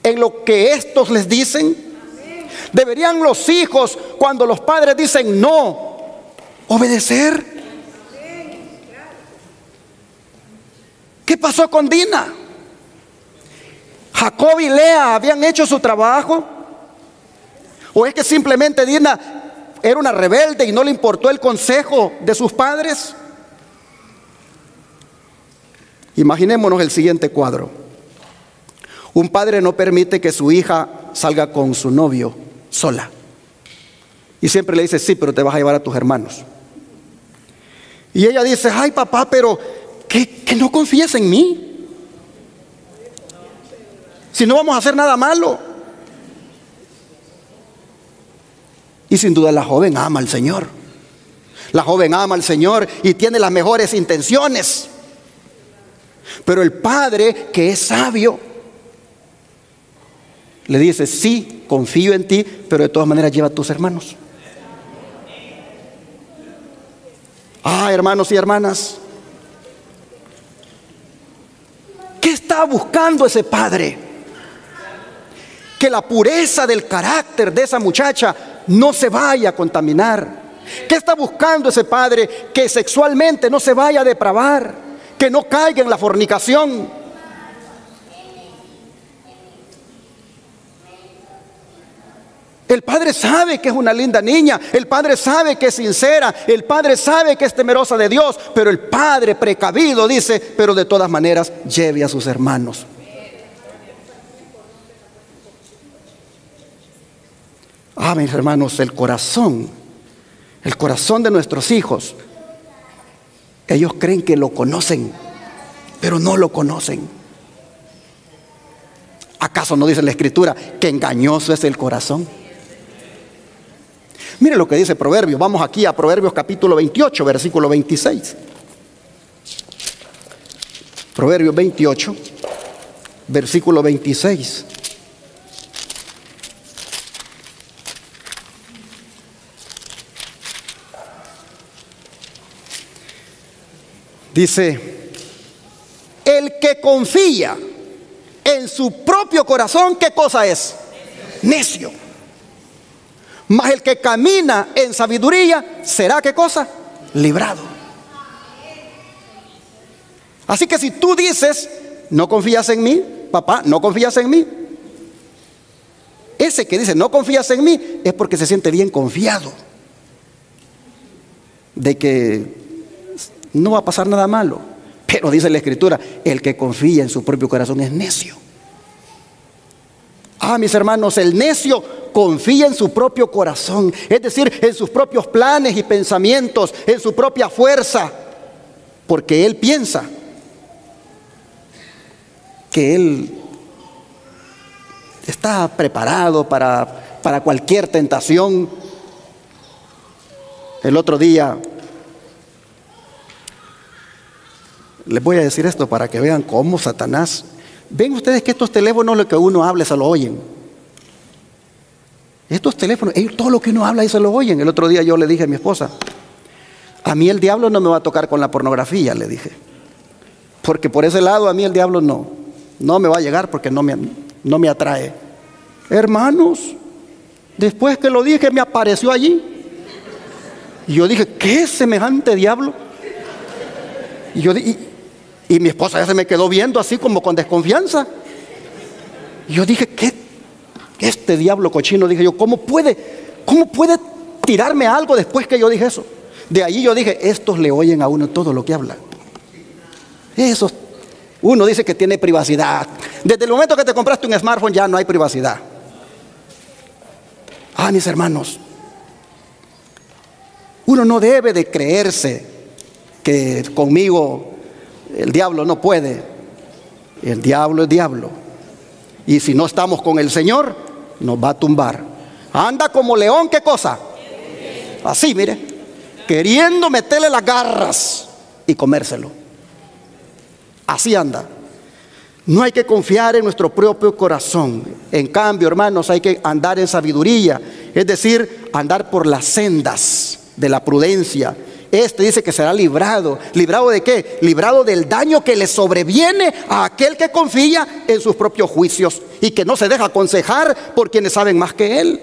en lo que estos les dicen. Deberían los hijos, cuando los padres dicen no, obedecer. ¿Qué pasó con Dina? ¿Jacob y Lea habían hecho su trabajo? ¿O es que simplemente Dina era una rebelde y no le importó el consejo de sus padres? Imaginémonos el siguiente cuadro. Un padre no permite que su hija salga con su novio sola. Y siempre le dice, sí, pero te vas a llevar a tus hermanos. Y ella dice, ay papá, pero que no confíes en mí. Si no vamos a hacer nada malo. Y sin duda la joven ama al Señor. La joven ama al Señor y tiene las mejores intenciones. Pero el padre, que es sabio, le dice, sí, confío en ti, pero de todas maneras lleva a tus hermanos. Ah, hermanos y hermanas, estaba buscando ese padre? Que la pureza del carácter de esa muchacha no se vaya a contaminar. ¿Qué está buscando ese padre? Que sexualmente no se vaya a depravar, que no caiga en la fornicación. El padre sabe que es una linda niña, el padre sabe que es sincera, el padre sabe que es temerosa de Dios, pero el padre precavido dice, pero de todas maneras lleve a sus hermanos. Mis hermanos, el corazón de nuestros hijos, ellos creen que lo conocen, pero no lo conocen. ¿Acaso no dice la Escritura que engañoso es el corazón? Mire lo que dice Proverbios. Vamos aquí a Proverbios capítulo 28, versículo 26. Proverbios 28, versículo 26. Dice, el que confía en su propio corazón, ¿qué cosa es? Necio. Mas el que camina en sabiduría, ¿será qué cosa? Librado. Así que si tú dices, no confías en mí, papá, no confías en mí. Ese que dice, no confías en mí, es porque se siente bien confiado de que no va a pasar nada malo. Pero dice la Escritura, el que confía en su propio corazón es necio. Mis hermanos, el necio confía en su propio corazón, es decir, en sus propios planes y pensamientos, en su propia fuerza, porque él piensa que él está preparado para cualquier tentación. El otro día, les voy a decir esto para que vean cómo Satanás. Ven ustedes que estos teléfonos, lo que uno habla se lo oyen. Estos teléfonos, todo lo que uno habla y se lo oyen. El otro día yo le dije a mi esposa, a mí el diablo no me va a tocar con la pornografía, le dije. Porque por ese lado a mí el diablo no me va a llegar porque no me atrae. Hermanos, después que lo dije me apareció allí. Y yo dije, ¿qué semejante diablo? Y mi esposa ya se me quedó viendo así como con desconfianza. Y yo dije, ¿qué? Este diablo cochino, dije yo, ¿cómo puede tirarme algo después que yo dije eso? De ahí yo dije, estos le oyen a uno todo lo que habla. Uno dice que tiene privacidad. Desde el momento que te compraste un smartphone ya no hay privacidad. Mis hermanos, uno no debe de creerse que conmigo el diablo no puede. El diablo es diablo. Y si no estamos con el Señor, nos va a tumbar. Anda como león, ¿qué cosa? Así, mire, queriendo meterle las garras y comérselo. Así anda. No hay que confiar en nuestro propio corazón. En cambio, hermanos, hay que andar en sabiduría. Es decir, andar por las sendas de la prudencia. Dice que será librado. ¿Librado de qué? Librado del daño que le sobreviene a aquel que confía en sus propios juicios y que no se deja aconsejar por quienes saben más que él.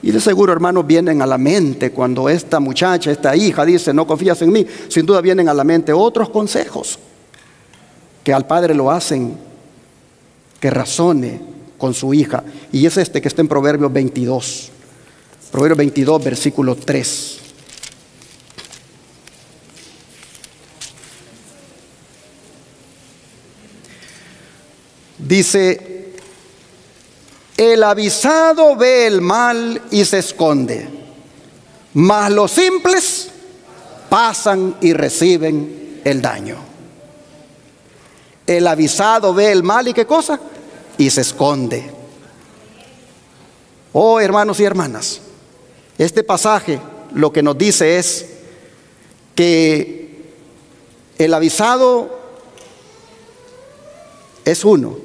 Y de seguro, hermanos, vienen a la mente cuando esta muchacha, esta hija dice, no confías en mí. Sin duda vienen a la mente otros consejos que al padre lo hacen que razone con su hija. Y es que está en Proverbios 22. Proverbios 22, versículo 3. Dice, el avisado ve el mal y se esconde, mas los simples pasan y reciben el daño. El avisado ve el mal y ¿qué cosa? Y se esconde. Hermanos y hermanas, este pasaje lo que nos dice es que el avisado es uno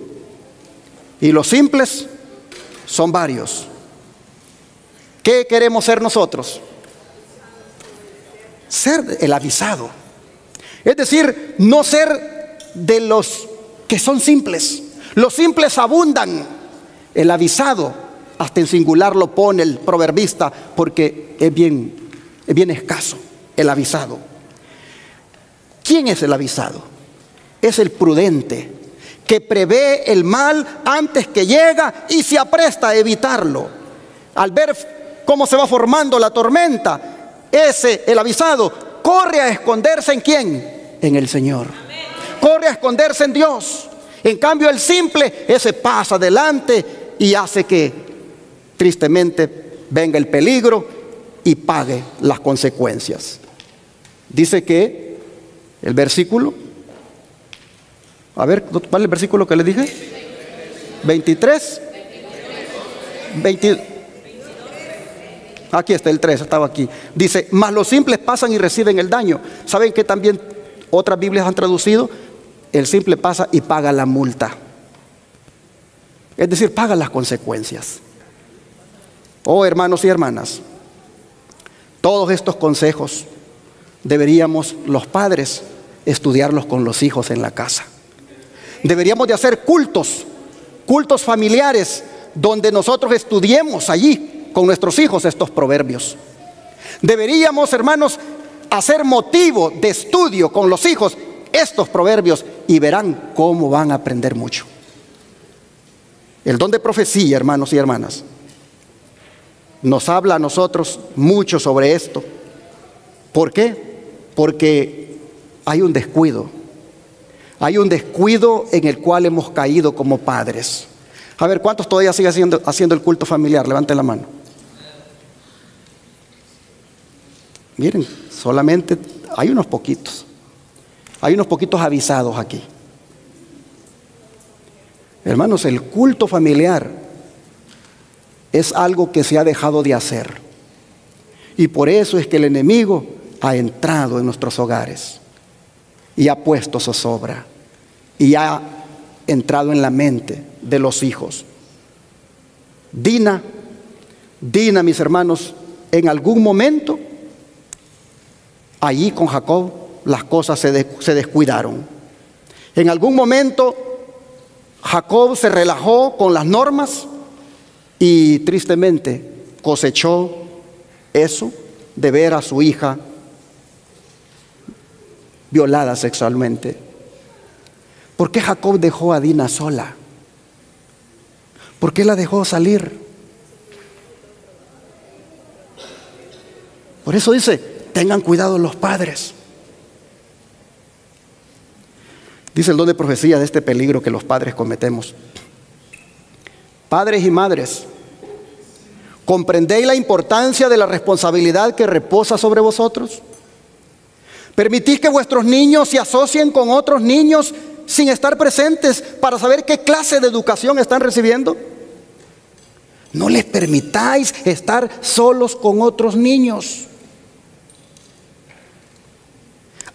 y los simples son varios. ¿Qué queremos ser nosotros? Ser el avisado. Es decir, no ser de los que son simples. Los simples abundan. El avisado, hasta en singular lo pone el proverbista, porque es bien escaso el avisado. ¿Quién es el avisado? Es el prudente, que prevé el mal antes que llega y se apresta a evitarlo. Al ver cómo se va formando la tormenta, el avisado, corre a esconderse ¿en quién? En el Señor. Corre a esconderse en Dios. En cambio el simple, ese pasa adelante y hace que tristemente venga el peligro y pague las consecuencias. Dice que el versículo, a ver, ¿cuál es el versículo que le dije? 23. 20. Aquí está el 3, estaba aquí. Dice, mas los simples pasan y reciben el daño. ¿Saben que también otras Biblias han traducido? El simple pasa y paga la multa. Es decir, paga las consecuencias. Oh, hermanos y hermanas, todos estos consejos deberíamos los padres estudiarlos con los hijos en la casa. Deberíamos de hacer cultos familiares, donde nosotros estudiemos allí con nuestros hijos estos proverbios. Deberíamos, hermanos, hacer motivo de estudio con los hijos estos proverbios, y verán cómo van a aprender mucho. El don de profecía, hermanos y hermanas, nos habla a nosotros mucho sobre esto. ¿Por qué? Porque hay un descuido. Hay un descuido en el cual hemos caído como padres. A ver, ¿cuántos todavía siguen haciendo el culto familiar? Levanten la mano. Miren, solamente hay unos poquitos. Hay unos poquitos avisados aquí. Hermanos, el culto familiar es algo que se ha dejado de hacer. Y por eso es que el enemigo ha entrado en nuestros hogares y ha puesto zozobra y ha entrado en la mente de los hijos. Dina, mis hermanos, en algún momento, allí con Jacob, las cosas se descuidaron. En algún momento, Jacob se relajó con las normas y tristemente cosechó eso de ver a su hija violada sexualmente. ¿Por qué Jacob dejó a Dina sola? ¿Por qué la dejó salir? Por eso dice, tengan cuidado los padres. Dice el don de profecía de este peligro que los padres cometemos. Padres y madres, ¿comprendéis la importancia de la responsabilidad que reposa sobre vosotros? ¿Permitís que vuestros niños se asocien con otros niños sin estar presentes para saber qué clase de educación están recibiendo? No les permitáis estar solos con otros niños.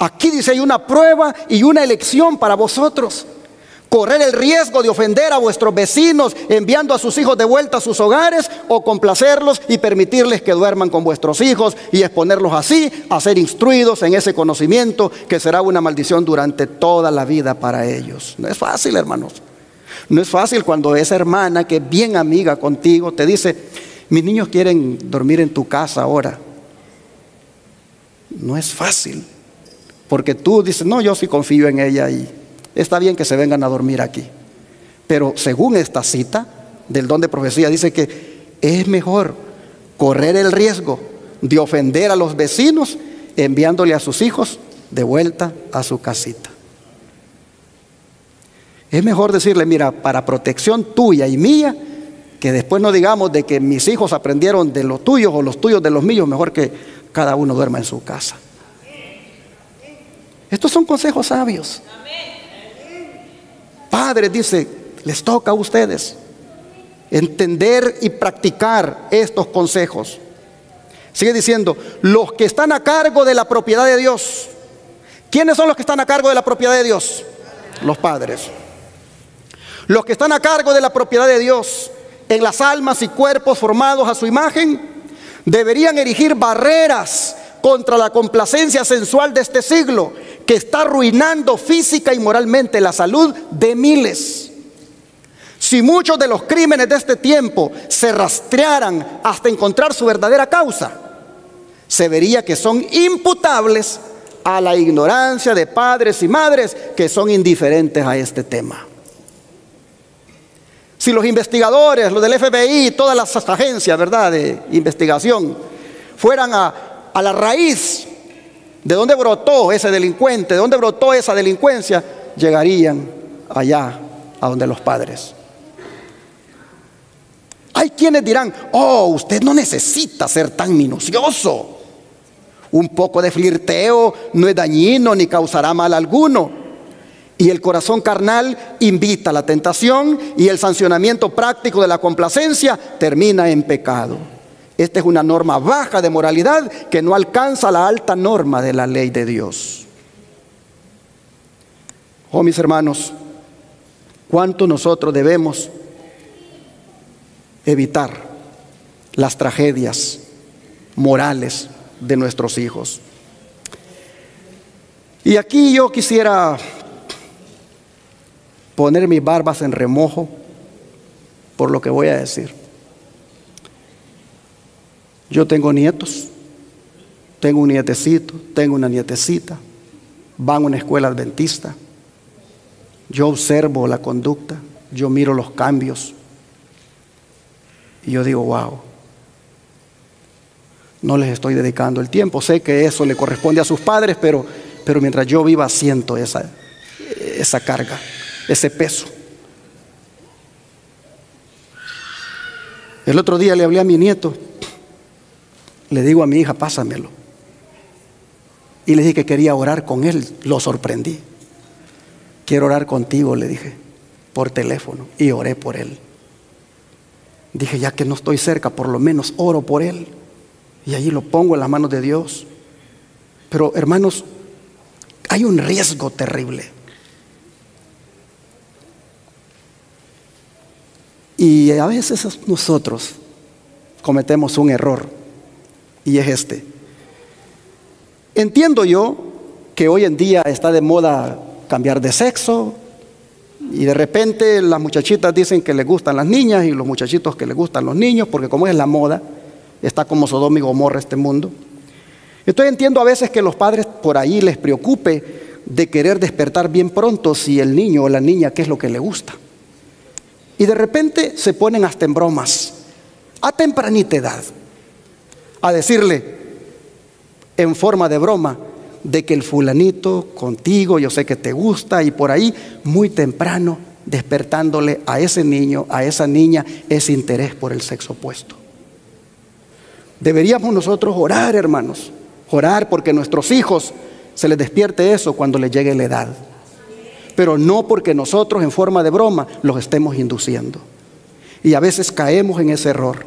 Aquí dice, hay una prueba y una elección para vosotros. Correr el riesgo de ofender a vuestros vecinos enviando a sus hijos de vuelta a sus hogares, o complacerlos y permitirles que duerman con vuestros hijos y exponerlos así a ser instruidos en ese conocimiento que será una maldición durante toda la vida para ellos. No es fácil, hermanos. No es fácil cuando esa hermana que es bien amiga contigo te dice, mis niños quieren dormir en tu casa ahora. No es fácil. Porque tú dices, no, yo sí confío en ella y está bien que se vengan a dormir aquí. Pero según esta cita del don de profecía, dice que es mejor correr el riesgo de ofender a los vecinos enviándole a sus hijos de vuelta a su casita. Es mejor decirle, mira, para protección tuya y mía, que después no digamos de que mis hijos aprendieron de los tuyos o los tuyos de los míos, mejor que cada uno duerma en su casa. Estos son consejos sabios. Padres, dice, les toca a ustedes entender y practicar estos consejos. Sigue diciendo, los que están a cargo de la propiedad de Dios. ¿Quiénes son los que están a cargo de la propiedad de Dios? Los padres. Los que están a cargo de la propiedad de Dios en las almas y cuerpos formados a su imagen deberían erigir barreras contra la complacencia sensual de este siglo, que está arruinando física y moralmente la salud de miles. Si muchos de los crímenes de este tiempo se rastrearan hasta encontrar su verdadera causa, se vería que son imputables a la ignorancia de padres y madres que son indiferentes a este tema. Si los investigadores, los del FBI, todas las agencias, ¿verdad?, de investigación, fueran a la raíz de dónde brotó ese delincuente, de dónde brotó esa delincuencia, llegarían allá a donde los padres. Hay quienes dirán: oh, usted no necesita ser tan minucioso. Un poco de flirteo no es dañino ni causará mal alguno. Y el corazón carnal invita a la tentación, y el sancionamiento práctico de la complacencia termina en pecado. Esta es una norma baja de moralidad que no alcanza la alta norma de la ley de Dios. Oh, mis hermanos, ¿cuánto nosotros debemos evitar las tragedias morales de nuestros hijos? Y aquí yo quisiera poner mis barbas en remojo por lo que voy a decir. Yo tengo nietos, tengo un nietecito, tengo una nietecita, van a una escuela adventista. Yo observo la conducta, yo miro los cambios y yo digo: wow, no les estoy dedicando el tiempo. Sé que eso le corresponde a sus padres, pero mientras yo viva siento esa carga, ese peso. El otro día le hablé a mi nieto, le digo a mi hija: pásamelo. Y le dije que quería orar con él. Lo sorprendí. Quiero orar contigo, le dije, por teléfono. Y oré por él. Dije: ya que no estoy cerca, por lo menos oro por él. Y allí lo pongo en las manos de Dios. Pero, hermanos, hay un riesgo terrible. Y a veces nosotros cometemos un error, y es este. Entiendo yo que hoy en día está de moda cambiar de sexo, y de repente las muchachitas dicen que les gustan las niñas y los muchachitos que les gustan los niños, porque como es la moda, está como Sodoma y Gomorra este mundo. Entonces entiendo a veces que los padres por ahí les preocupe de querer despertar bien pronto si el niño o la niña qué es lo que le gusta. Y de repente se ponen hasta en bromas, a tempranita edad, a decirle en forma de broma de que el fulanito contigo, yo sé que te gusta, y por ahí muy temprano despertándole a ese niño, a esa niña, ese interés por el sexo opuesto. Deberíamos nosotros orar, hermanos, orar porque a nuestros hijos se les despierte eso cuando les llegue la edad, pero no porque nosotros en forma de broma los estemos induciendo. Y a veces caemos en ese error.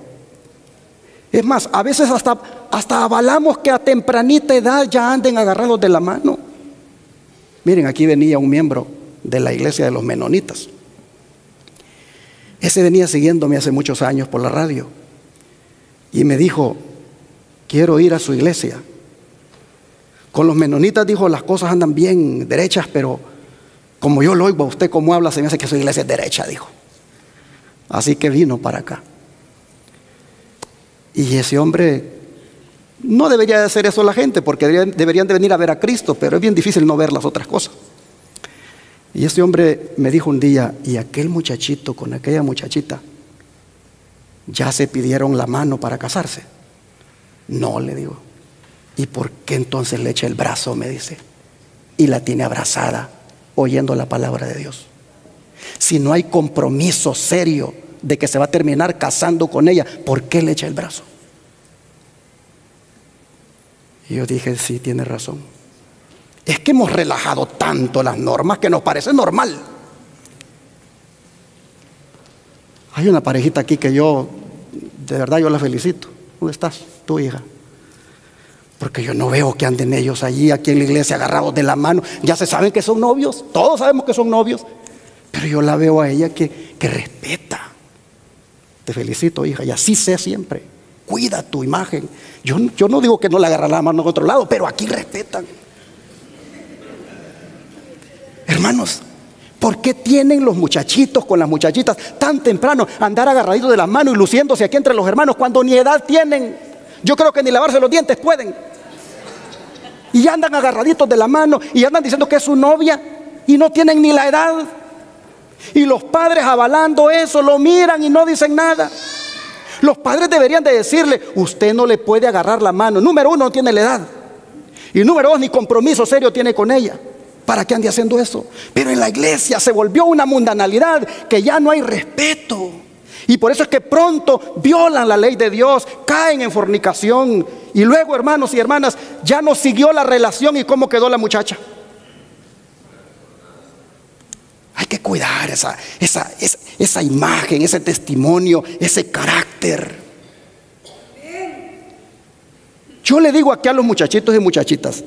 Es más, a veces hasta avalamos que a tempranita edad ya anden agarrados de la mano. Miren, aquí venía un miembro de la iglesia de los menonitas. Ese venía siguiéndome hace muchos años por la radio y me dijo: quiero ir a su iglesia. Con los menonitas, dijo, las cosas andan bien derechas, pero como yo lo oigo a usted como habla, se me hace que su iglesia es derecha, dijo. Así que vino para acá. Y ese hombre, no debería de hacer eso la gente, porque deberían de venir a ver a Cristo, pero es bien difícil no ver las otras cosas. Y ese hombre me dijo un día: y aquel muchachito con aquella muchachita, ¿ya se pidieron la mano para casarse? No, le digo. ¿Y por qué entonces le echa el brazo? Me dice. Y la tiene abrazada, oyendo la palabra de Dios. Si no hay compromiso serio de que se va a terminar casando con ella, ¿por qué le echa el brazo? Y yo dije: sí, tiene razón. Es que hemos relajado tanto las normas que nos parece normal. Hay una parejita aquí que yo, de verdad, yo la felicito. ¿Dónde estás? Tu hija. Porque yo no veo que anden ellos allí, aquí en la iglesia, agarrados de la mano. Ya se saben que son novios, todos sabemos que son novios. Pero yo la veo a ella que respeta. Te felicito, hija, y así sea siempre. Cuida tu imagen. Yo no digo que no le agarra la mano en otro lado, pero aquí respetan. Hermanos, ¿por qué tienen los muchachitos con las muchachitas tan temprano andar agarraditos de las manos y luciéndose aquí entre los hermanos cuando ni edad tienen? Yo creo que ni lavarse los dientes pueden. Y andan agarraditos de la mano y andan diciendo que es su novia y no tienen ni la edad. Y los padres avalando eso, lo miran y no dicen nada. Los padres deberían de decirle: usted no le puede agarrar la mano. Número uno, no tiene la edad. Y número dos, ni compromiso serio tiene con ella. ¿Para qué ande haciendo eso? Pero en la iglesia se volvió una mundanalidad que ya no hay respeto. Y por eso es que pronto violan la ley de Dios, caen en fornicación. Y luego, hermanos y hermanas, ya no siguió la relación. ¿Y cómo quedó la muchacha? Hay que cuidar esa imagen, ese testimonio, ese carácter. Yo le digo aquí a los muchachitos y muchachitas: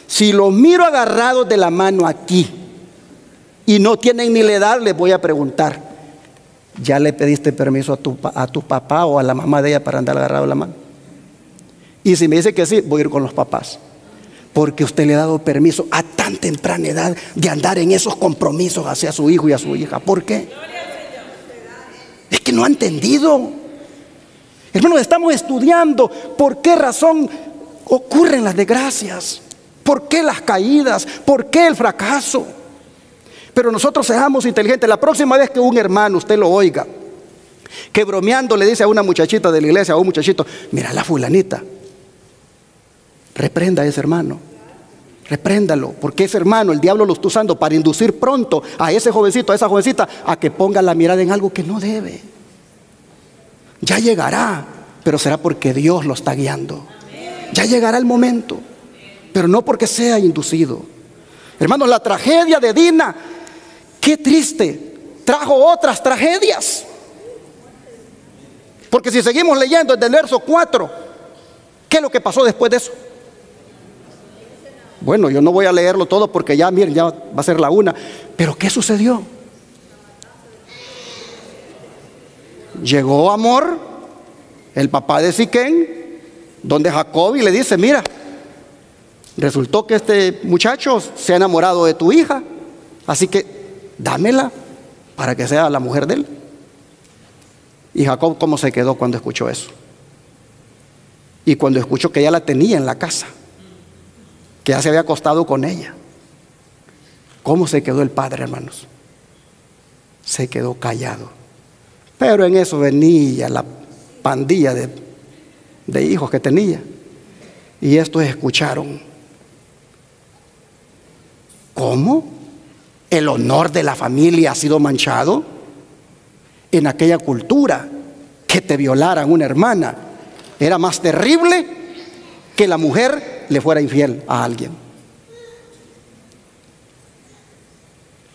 si los miro agarrados de la mano aquí y no tienen ni la edad, les voy a preguntar: ¿ya le pediste permiso a tu papá o a la mamá de ella para andar agarrado de la mano? Y si me dice que sí, voy a ir con los papás, porque usted le ha dado permiso a tan temprana edad de andar en esos compromisos hacia su hijo y a su hija. ¿Por qué? Es que no ha entendido. Hermanos, estamos estudiando por qué razón ocurren las desgracias, por qué las caídas, por qué el fracaso. Pero nosotros seamos inteligentes. La próxima vez que un hermano, usted lo oiga, que bromeando le dice a una muchachita de la iglesia, a un muchachito: mira la fulanita, reprenda a ese hermano, repréndalo, porque ese hermano el diablo lo está usando para inducir pronto a ese jovencito, a esa jovencita, a que ponga la mirada en algo que no debe. Ya llegará, pero será porque Dios lo está guiando. Ya llegará el momento, pero no porque sea inducido. Hermanos, la tragedia de Dina, qué triste, trajo otras tragedias. Porque si seguimos leyendo desde el verso 4, ¿qué es lo que pasó después de eso? Bueno, yo no voy a leerlo todo porque ya, miren, ya va a ser la 1. Pero ¿qué sucedió? Llegó Hamor, el papá de Siquén, donde Jacob, y le dice: mira, resultó que este muchacho se ha enamorado de tu hija, así que dámela para que sea la mujer de él. Y Jacob, ¿cómo se quedó cuando escuchó eso? Y cuando escuchó que ya la tenía en la casa, que ya se había acostado con ella, ¿cómo se quedó el padre, hermanos? Se quedó callado. Pero en eso venía la pandilla de hijos que tenía, y estos escucharon. ¿Cómo? ¿El honor de la familia ha sido manchado? En aquella cultura, que te violaran una hermana era más terrible que la mujer le fuera infiel a alguien.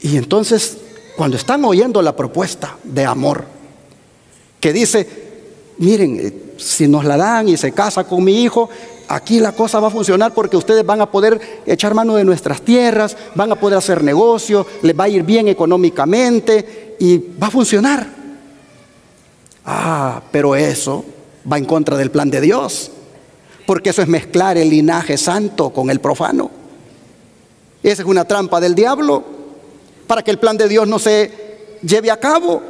Y entonces, cuando están oyendo la propuesta de Hamor, que dice: miren, si nos la dan y se casa con mi hijo, aquí la cosa va a funcionar, porque ustedes van a poder echar mano de nuestras tierras, van a poder hacer negocio, les va a ir bien económicamente y va a funcionar. Pero eso va en contra del plan de Dios, porque eso es mezclar el linaje santo con el profano. Esa es una trampa del diablo para que el plan de Dios no se lleve a cabo.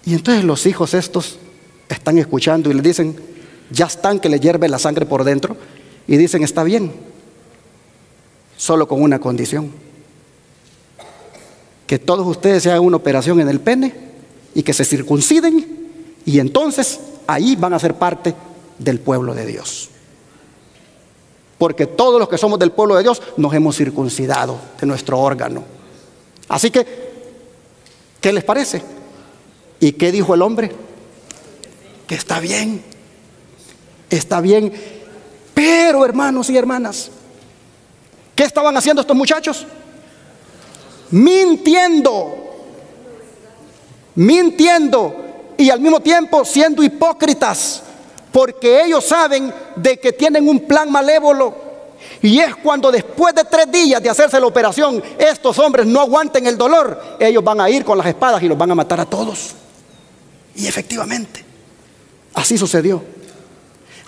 Y entonces los hijos estos están escuchando y le dicen, ya están que le hierve la sangre por dentro, y dicen: está bien, solo con una condición: que todos ustedes se hagan una operación en el pene y que se circunciden, y entonces ahí van a ser parte del pueblo de Dios. Porque todos los que somos del pueblo de Dios nos hemos circuncidado de nuestro órgano. Así que, ¿qué les parece? ¿Y qué dijo el hombre? Que está bien. Está bien. Pero, hermanos y hermanas, ¿qué estaban haciendo estos muchachos? Mintiendo y al mismo tiempo siendo hipócritas, porque ellos saben de que tienen un plan malévolo. Y es cuando después de 3 días de hacerse la operación, estos hombres no aguanten el dolor, ellos van a ir con las espadas y los van a matar a todos. Y efectivamente, así sucedió.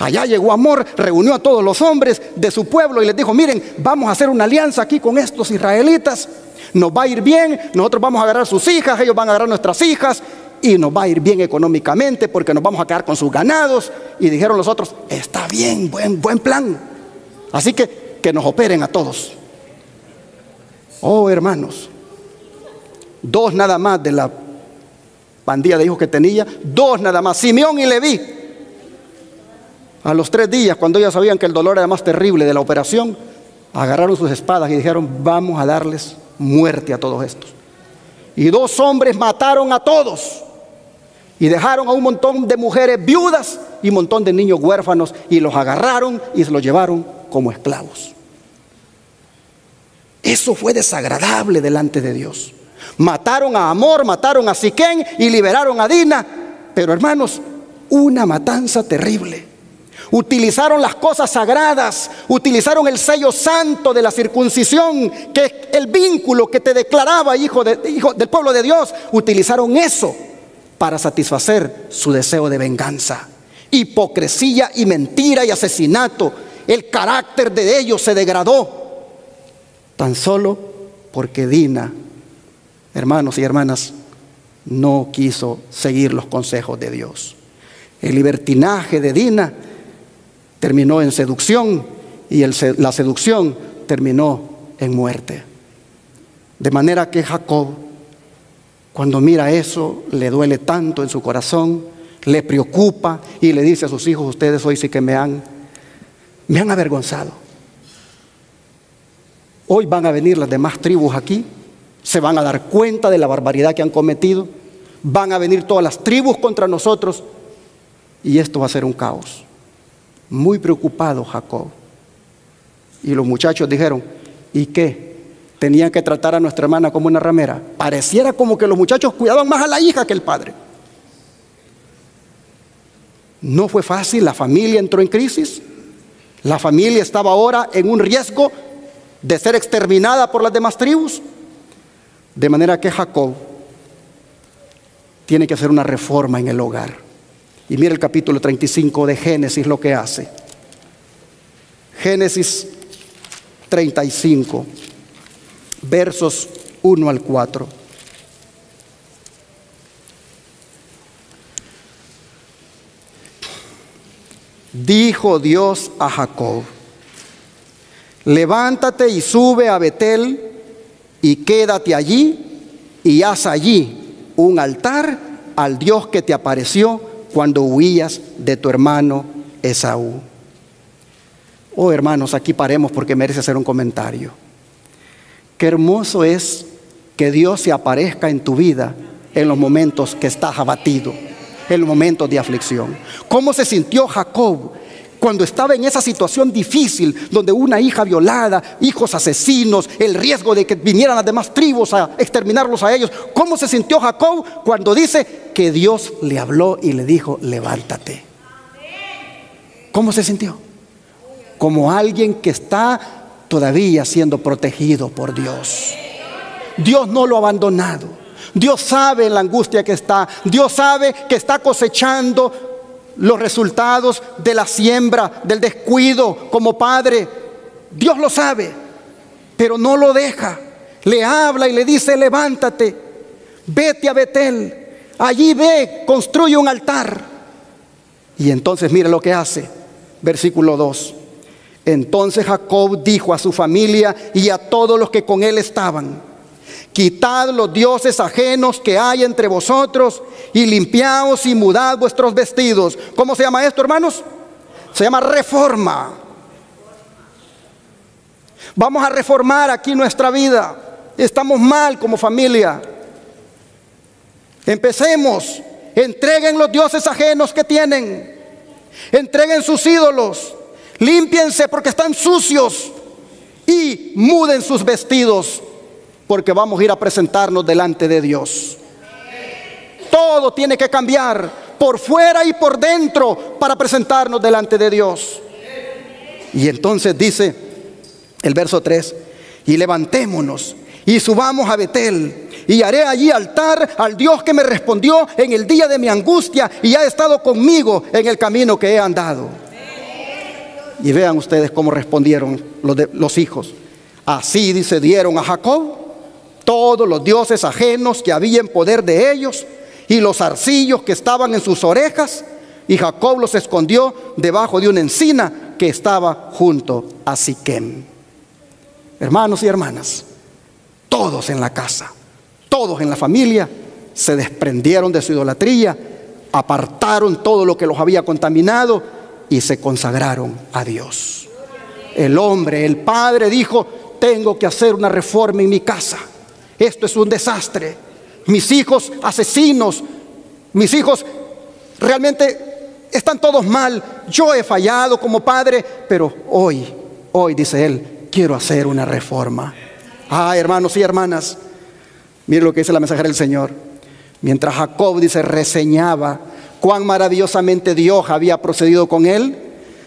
Allá llegó Amor, reunió a todos los hombres de su pueblo y les dijo: miren, vamos a hacer una alianza aquí con estos israelitas. Nos va a ir bien, nosotros vamos a agarrar sus hijas, ellos van a agarrar nuestras hijas, y nos va a ir bien económicamente porque nos vamos a quedar con sus ganados. Y dijeron los otros: está bien, buen plan. Así que nos operen a todos. Oh, hermanos, 2 nada más de la pandilla de hijos que tenía, 2 nada más, Simeón y Leví. A los 3 días, cuando ellos sabían que el dolor era más terrible de la operación, agarraron sus espadas y dijeron: vamos a darles muerte a todos estos. Y 2 hombres mataron a todos y dejaron a un montón de mujeres viudas y un montón de niños huérfanos, y los agarraron y se los llevaron como esclavos. Eso fue desagradable delante de Dios. Mataron a Amor, mataron a Siquén y liberaron a Dina. Pero, hermanos, una matanza terrible. Utilizaron las cosas sagradas, utilizaron el sello santo de la circuncisión, que es el vínculo que te declaraba hijo del pueblo de Dios. Utilizaron eso para satisfacer su deseo de venganza. Hipocresía y mentira y asesinato. El carácter de ellos se degradó tan solo porque Dina, hermanos y hermanas, no quiso seguir los consejos de Dios. El libertinaje de Dina terminó en seducción, y la seducción terminó en muerte. De manera que Jacob, cuando mira eso, le duele tanto en su corazón, le preocupa y le dice a sus hijos: ustedes hoy sí que me han avergonzado. Hoy van a venir las demás tribus aquí, se van a dar cuenta de la barbaridad que han cometido, van a venir todas las tribus contra nosotros, y esto va a ser un caos. Muy preocupado Jacob. Y los muchachos dijeron: ¿y qué? ¿Tenían que tratar a nuestra hermana como una ramera? Pareciera como que los muchachos cuidaban más a la hija que el padre. No fue fácil, la familia entró en crisis. La familia estaba ahora en un riesgo de ser exterminada por las demás tribus. De manera que Jacob tiene que hacer una reforma en el hogar. Y mira el capítulo 35 de Génesis lo que hace. Génesis 35, versos 1 al 4. Dijo Dios a Jacob: levántate y sube a Betel y quédate allí, y haz allí un altar al Dios que te apareció cuando huías de tu hermano Esaú. Oh, hermanos, aquí paremos porque merece hacer un comentario. Qué hermoso es que Dios se aparezca en tu vida en los momentos que estás abatido, en los momentos de aflicción. ¿Cómo se sintió Jacob cuando estaba en esa situación difícil, donde una hija violada, hijos asesinos, el riesgo de que vinieran las demás tribus a exterminarlos a ellos? ¿Cómo se sintió Jacob cuando dice que Dios le habló y le dijo: levántate? ¿Cómo se sintió? Como alguien que está todavía siendo protegido por Dios. Dios no lo ha abandonado. Dios sabe la angustia que está. Dios sabe que está cosechando los resultados de la siembra, del descuido como padre. Dios lo sabe, pero no lo deja. Le habla y le dice: levántate, vete a Betel, allí ve, construye un altar. Y entonces mire lo que hace, versículo 2. Entonces Jacob dijo a su familia y a todos los que con él estaban: quitad los dioses ajenos que hay entre vosotros y limpiaos y mudad vuestros vestidos. ¿Cómo se llama esto, hermanos? Se llama reforma. Vamos a reformar aquí nuestra vida. Estamos mal como familia. Empecemos. Entreguen los dioses ajenos que tienen. Entreguen sus ídolos. Límpiense porque están sucios. Y muden sus vestidos, porque vamos a ir a presentarnos delante de Dios. Todo tiene que cambiar, por fuera y por dentro, para presentarnos delante de Dios. Y entonces dice el verso 3: y levantémonos y subamos a Betel, y haré allí altar al Dios que me respondió en el día de mi angustia y ha estado conmigo en el camino que he andado. Y vean ustedes cómo respondieron los hijos. Así, dice, dieron a Jacob todos los dioses ajenos que había en poder de ellos y los zarcillos que estaban en sus orejas. Y Jacob los escondió debajo de una encina que estaba junto a Siquem. Hermanos y hermanas, todos en la casa, todos en la familia se desprendieron de su idolatría, apartaron todo lo que los había contaminado y se consagraron a Dios. El hombre, el padre dijo: tengo que hacer una reforma en mi casa. Esto es un desastre. Mis hijos asesinos, mis hijos realmente están todos mal. Yo he fallado como padre, pero hoy, dice él, quiero hacer una reforma. Hermanos y hermanas, miren lo que dice la mensajera del Señor. Mientras Jacob, dice, reseñaba cuán maravillosamente Dios había procedido con él,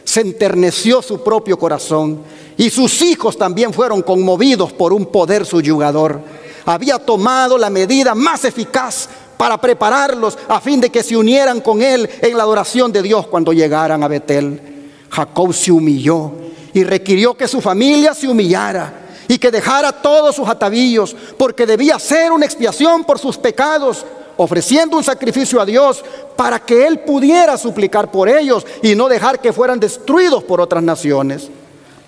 se enterneció su propio corazón, y sus hijos también fueron conmovidos por un poder subyugador. Había tomado la medida más eficaz para prepararlos a fin de que se unieran con él en la adoración de Dios cuando llegaran a Betel. Jacob se humilló y requirió que su familia se humillara y que dejara todos sus atavíos, porque debía hacer una expiación por sus pecados, ofreciendo un sacrificio a Dios para que él pudiera suplicar por ellos y no dejar que fueran destruidos por otras naciones.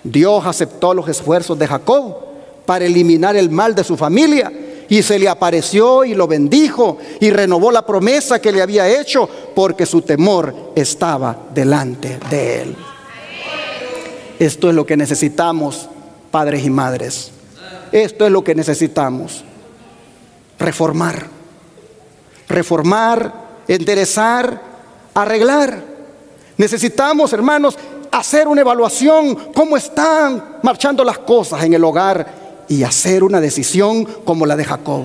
Dios aceptó los esfuerzos de Jacob para eliminar el mal de su familia, y se le apareció y lo bendijo y renovó la promesa que le había hecho, porque su temor estaba delante de él. Esto es lo que necesitamos, padres y madres. Esto es lo que necesitamos. Reformar, enderezar, arreglar. Necesitamos, hermanos, hacer una evaluación, cómo están marchando las cosas en el hogar, y hacer una decisión como la de Jacob.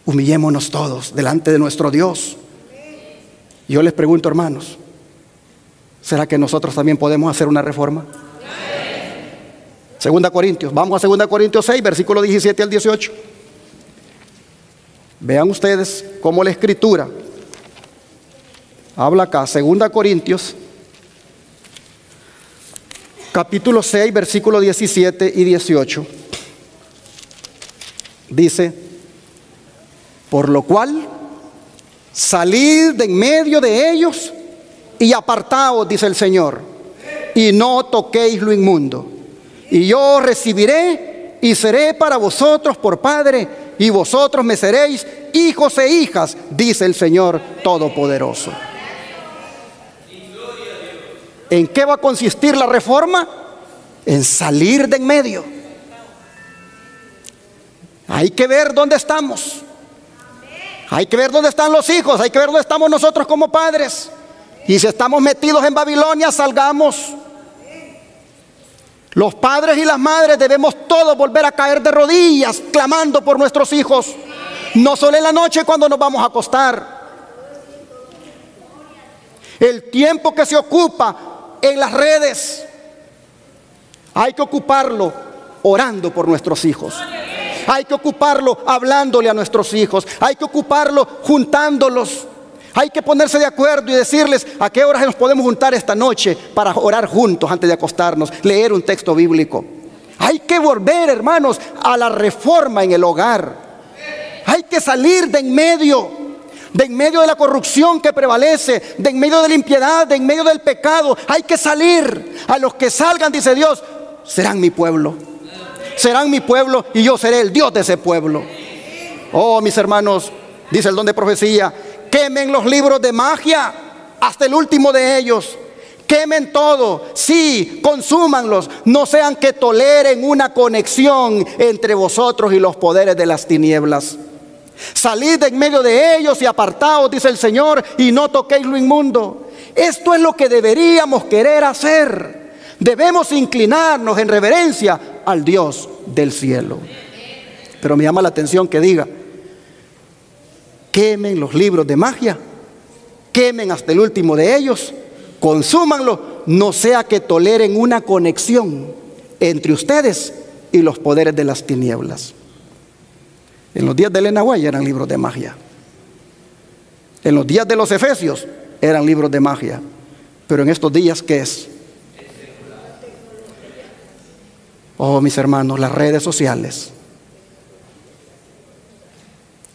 Humillémonos todos delante de nuestro Dios. Yo les pregunto, hermanos, ¿será que nosotros también podemos hacer una reforma? Segunda Corintios, vamos a 2 Corintios 6, versículo 17 al 18. Vean ustedes cómo la Escritura habla acá. 2 Corintios, capítulo 6, versículo 17 y 18. Dice: por lo cual, salid de en medio de ellos y apartaos, dice el Señor, y no toquéis lo inmundo. Y yo os recibiré y seré para vosotros por Padre, y vosotros me seréis hijos e hijas, dice el Señor Todopoderoso. ¿En qué va a consistir la reforma? En salir de en medio. Hay que ver dónde estamos. Hay que ver dónde están los hijos. Hay que ver dónde estamos nosotros como padres. Y si estamos metidos en Babilonia, salgamos. Los padres y las madres debemos todos volver a caer de rodillas clamando por nuestros hijos. No solo en la noche cuando nos vamos a acostar. El tiempo que se ocupa en las redes, hay que ocuparlo orando por nuestros hijos. Hay que ocuparlo hablándole a nuestros hijos. Hay que ocuparlo juntándolos. Hay que ponerse de acuerdo y decirles a qué horas nos podemos juntar esta noche para orar juntos antes de acostarnos, leer un texto bíblico. Hay que volver, hermanos, a la reforma en el hogar. Hay que salir de en medio de la corrupción que prevalece, de en medio de la impiedad, de en medio del pecado. Hay que salir. A los que salgan, dice Dios, serán mi pueblo. Serán mi pueblo y yo seré el Dios de ese pueblo. Oh, mis hermanos, dice el don de profecía, quemen los libros de magia hasta el último de ellos. Quemen todo, sí, consúmanlos. No sean que toleren una conexión entre vosotros y los poderes de las tinieblas. Salid de en medio de ellos y apartaos, dice el Señor, y no toquéis lo inmundo. Esto es lo que deberíamos querer hacer. Debemos inclinarnos en reverencia al Dios del cielo. Pero me llama la atención que diga: quemen los libros de magia, quemen hasta el último de ellos, consúmanlo, no sea que toleren una conexión entre ustedes y los poderes de las tinieblas. En los días de Elena White eran libros de magia. En los días de los Efesios eran libros de magia. Pero en estos días, ¿qué es? Oh, mis hermanos, las redes sociales,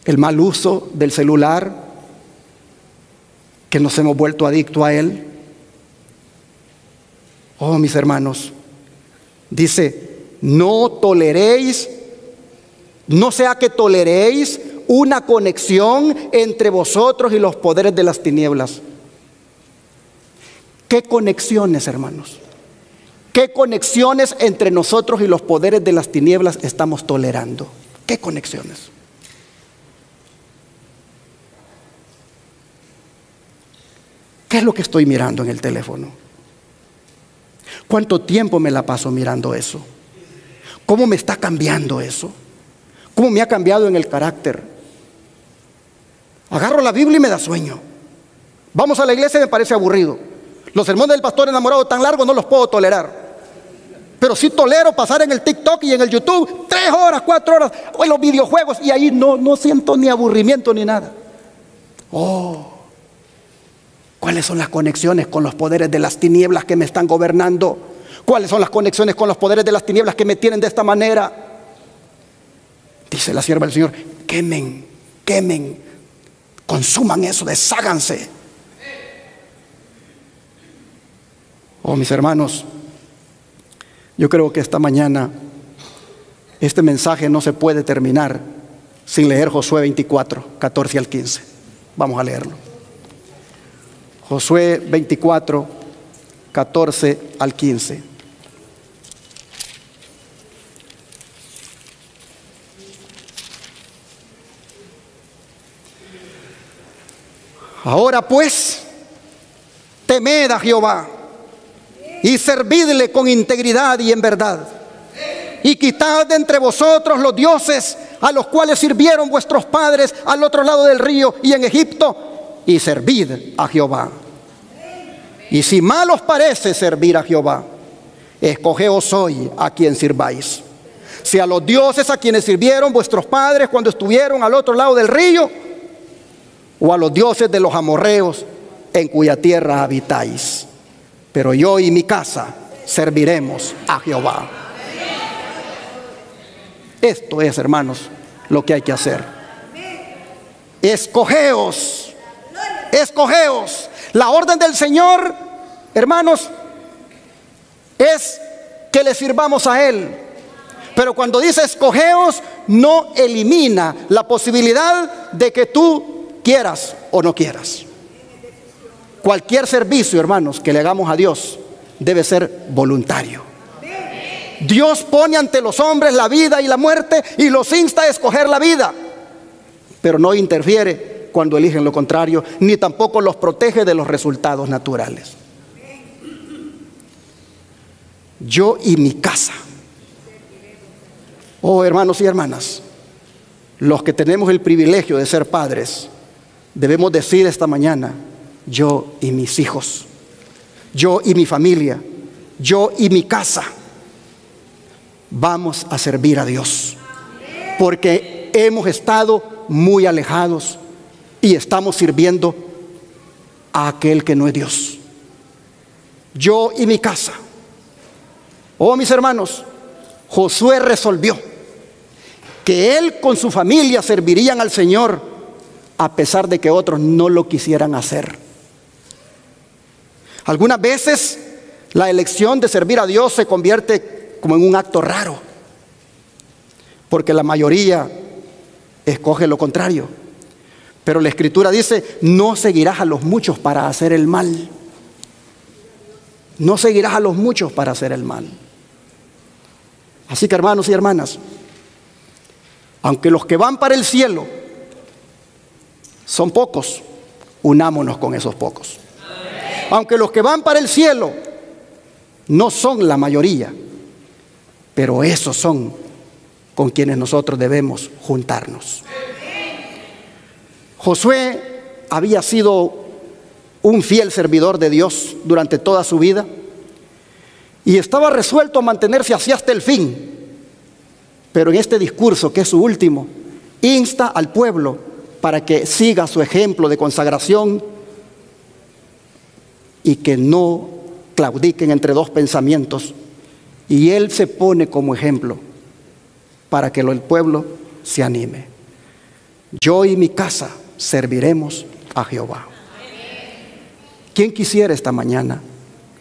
el mal uso del celular, que nos hemos vuelto adictos a él. Oh, mis hermanos, dice, no toleréis, no sea que toleréis una conexión entre vosotros y los poderes de las tinieblas. ¿Qué conexiones, hermanos? ¿Qué conexiones entre nosotros y los poderes de las tinieblas estamos tolerando? ¿Qué conexiones? ¿Qué es lo que estoy mirando en el teléfono? ¿Cuánto tiempo me la paso mirando eso? ¿Cómo me está cambiando eso? ¿Cómo me ha cambiado en el carácter? Agarro la Biblia y me da sueño. Vamos a la iglesia y me parece aburrido. Los sermones del pastor enamorado tan largos no los puedo tolerar. Pero sí tolero pasar en el TikTok y en el YouTube 3 horas, 4 horas, o en los videojuegos, y ahí no siento ni aburrimiento ni nada. Oh, ¿cuáles son las conexiones con los poderes de las tinieblas que me están gobernando? ¿Cuáles son las conexiones con los poderes de las tinieblas que me tienen de esta manera? Dice la sierva del Señor, quemen, quemen, consuman eso, desháganse. Oh, mis hermanos, yo creo que esta mañana este mensaje no se puede terminar sin leer Josué 24, 14 al 15. Vamos a leerlo. Josué 24, 14 al 15. Ahora pues, temed a Jehová y servidle con integridad y en verdad. Y quitad de entre vosotros los dioses a los cuales sirvieron vuestros padres al otro lado del río y en Egipto, y servid a Jehová. Y si mal os parece servir a Jehová, escogeos hoy a quien sirváis. Si a los dioses a quienes sirvieron vuestros padres cuando estuvieron al otro lado del río, o a los dioses de los amorreos en cuya tierra habitáis. Pero yo y mi casa serviremos a Jehová. Esto es, hermanos, lo que hay que hacer. Escogeos, escogeos. La orden del Señor, hermanos, es que le sirvamos a Él. Pero cuando dice escogeos, no elimina la posibilidad de que tú quieras o no quieras. Cualquier servicio, hermanos, que le hagamos a Dios debe ser voluntario. Dios pone ante los hombres la vida y la muerte y los insta a escoger la vida, pero no interfiere cuando eligen lo contrario, ni tampoco los protege de los resultados naturales. Yo y mi casa. Oh, hermanos y hermanas, los que tenemos el privilegio de ser padres, debemos decir esta mañana, yo y mis hijos, yo y mi familia, yo y mi casa, vamos a servir a Dios, porque hemos estado muy alejados y estamos sirviendo a aquel que no es Dios. Yo y mi casa. Oh, mis hermanos, Josué resolvió que él con su familia servirían al Señor a pesar de que otros no lo quisieran hacer. Algunas veces la elección de servir a Dios se convierte como en un acto raro, porque la mayoría escoge lo contrario. Pero la Escritura dice, no seguirás a los muchos para hacer el mal. No seguirás a los muchos para hacer el mal. Así que, hermanos y hermanas, aunque los que van para el cielo son pocos, unámonos con esos pocos. Aunque los que van para el cielo no son la mayoría, pero esos son con quienes nosotros debemos juntarnos. Josué había sido un fiel servidor de Dios durante toda su vida y estaba resuelto a mantenerse así hasta el fin. Pero en este discurso, que es su último, insta al pueblo para que siga su ejemplo de consagración y que no claudiquen entre dos pensamientos Y Él se pone como ejemplo para que el pueblo se anime. Yo y mi casa serviremos a Jehová. ¿Quién quisiera esta mañana,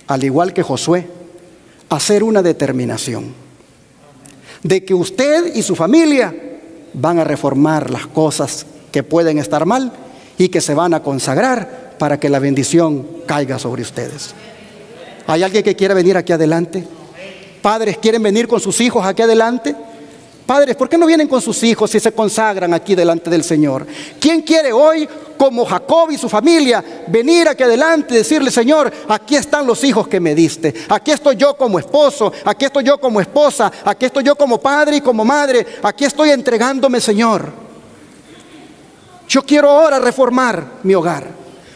al igual que Josué, hacer una determinación de que usted y su familia van a reformar las cosas que pueden estar mal y que se van a consagrar para que la bendición caiga sobre ustedes? ¿Hay alguien que quiera venir aquí adelante? Padres, ¿quieren venir con sus hijos aquí adelante? Padres, ¿por qué no vienen con sus hijos si se consagran aquí delante del Señor? ¿Quién quiere hoy, como Jacob y su familia, venir aquí adelante y decirle: Señor, aquí están los hijos que me diste, aquí estoy yo como esposo, aquí estoy yo como esposa, aquí estoy yo como padre y como madre, aquí estoy entregándome, Señor? Yo quiero ahora reformar mi hogar.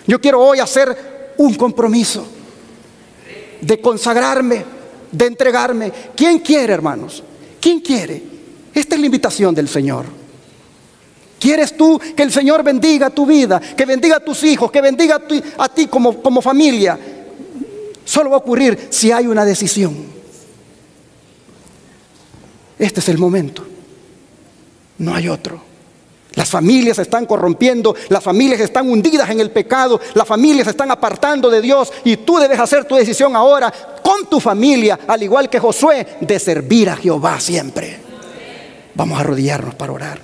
Yo quiero hoy hacer un compromiso de consagrarme, de entregarme. ¿Quién quiere, hermanos? ¿Quién quiere? Esta es la invitación del Señor. ¿Quieres tú que el Señor bendiga tu vida, que bendiga a tus hijos, que bendiga a ti como familia? Solo va a ocurrir si hay una decisión. Este es el momento. No hay otro. Las familias se están corrompiendo, las familias están hundidas en el pecado, las familias se están apartando de Dios, y tú debes hacer tu decisión ahora con tu familia, al igual que Josué, de servir a Jehová siempre. Vamos a arrodillarnos para orar.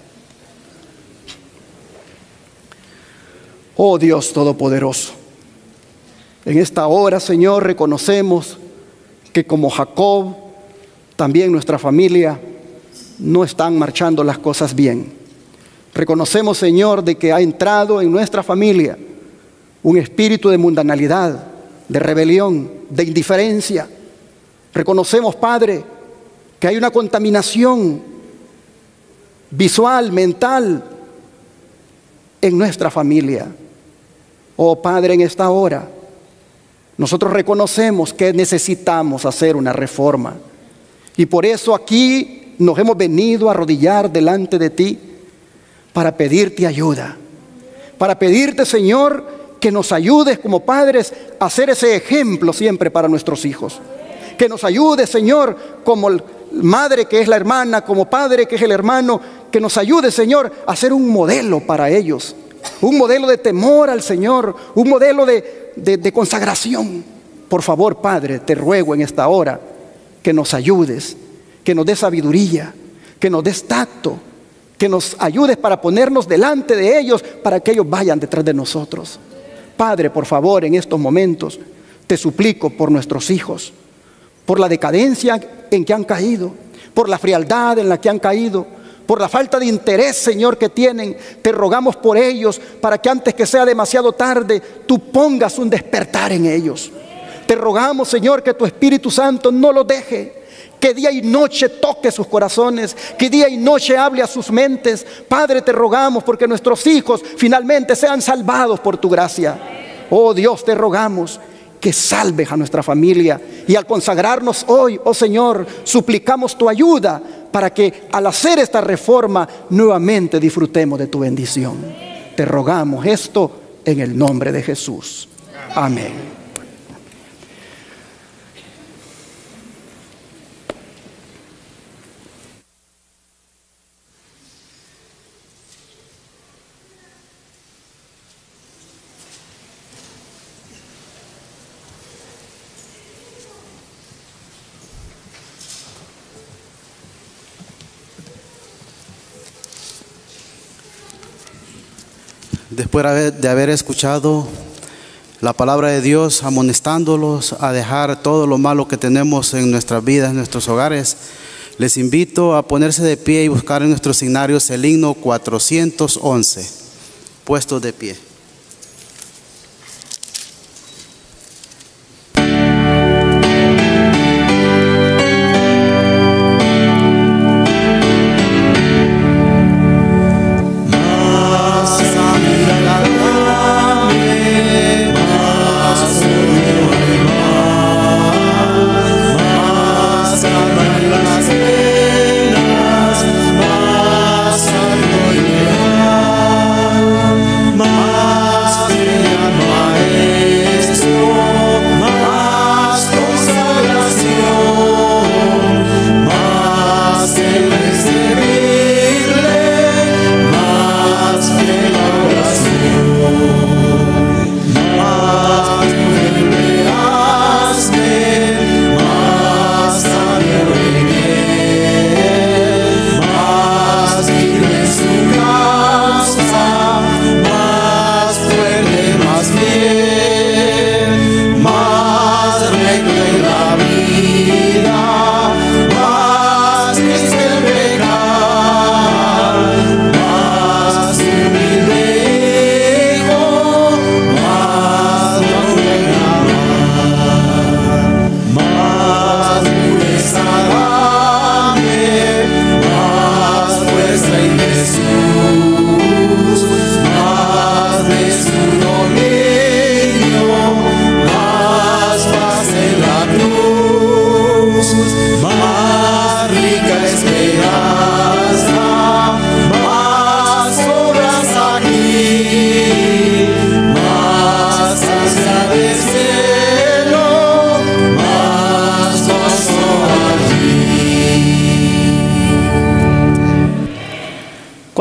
Oh Dios Todopoderoso, en esta hora, Señor, reconocemos que como Jacob, también nuestra familia no están marchando las cosas bien. Reconocemos, Señor, de que ha entrado en nuestra familia un espíritu de mundanalidad, de rebelión, de indiferencia. Reconocemos, Padre, que hay una contaminación visual, mental, en nuestra familia. Oh Padre, en esta hora, nosotros reconocemos que necesitamos hacer una reforma. Y por eso aquí nos hemos venido a arrodillar delante de ti para pedirte ayuda. Para pedirte, Señor, que nos ayudes como padres a ser ese ejemplo siempre para nuestros hijos. Que nos ayudes, Señor, como madre que es la hermana, como padre que es el hermano, que nos ayude, Señor, a ser un modelo para ellos, un modelo de temor al Señor, un modelo de consagración. Por favor, Padre, te ruego en esta hora que nos ayudes, que nos des sabiduría, que nos des tacto, que nos ayudes para ponernos delante de ellos, para que ellos vayan detrás de nosotros. Padre, por favor, en estos momentos te suplico por nuestros hijos, por la decadencia en que han caído, por la frialdad en la que han caído, por la falta de interés, Señor, que tienen. Te rogamos por ellos, para que antes que sea demasiado tarde, tú pongas un despertar en ellos. Te rogamos, Señor, que tu Espíritu Santo no los deje, que día y noche toque sus corazones, que día y noche hable a sus mentes. Padre, te rogamos porque nuestros hijos finalmente sean salvados por tu gracia. Oh Dios, te rogamos que salves a nuestra familia, y al consagrarnos hoy, oh Señor, suplicamos tu ayuda para que al hacer esta reforma nuevamente disfrutemos de tu bendición. Te rogamos esto en el nombre de Jesús. Amén. Después de haber escuchado la palabra de Dios, amonestándolos a dejar todo lo malo que tenemos en nuestras vidas, en nuestros hogares, les invito a ponerse de pie y buscar en nuestros signarios el himno 411, puestos de pie. Más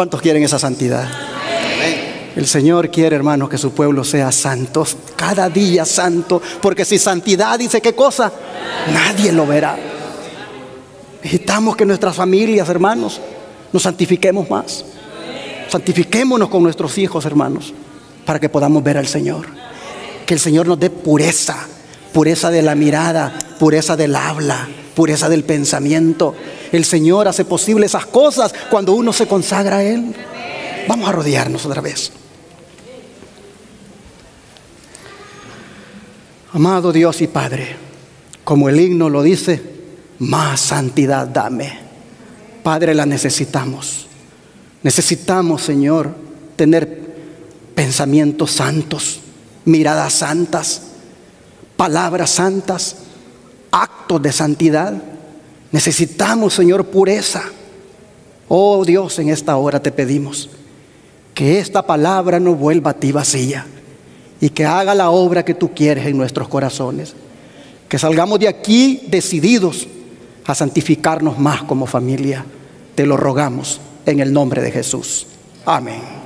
¿Cuántos quieren esa santidad? El Señor quiere, hermanos, que su pueblo sea santo, cada día santo, porque si santidad dice qué cosa, nadie lo verá. Necesitamos que nuestras familias, hermanos, nos santifiquemos más. Santifiquémonos con nuestros hijos, hermanos, para que podamos ver al Señor. Que el Señor nos dé pureza, pureza de la mirada, pureza del habla, pureza del pensamiento. El Señor hace posible esas cosas cuando uno se consagra a Él. Vamos a arrodillarnos otra vez. Amado Dios y Padre, como el himno lo dice, más santidad dame. Padre, la necesitamos. Necesitamos, Señor, tener pensamientos santos, miradas santas, palabras santas, actos de santidad. Necesitamos, Señor, pureza. Oh Dios, en esta hora te pedimos que esta palabra no vuelva a ti vacía y que haga la obra que tú quieres en nuestros corazones. Que salgamos de aquí decididos a santificarnos más como familia. Te lo rogamos en el nombre de Jesús. Amén.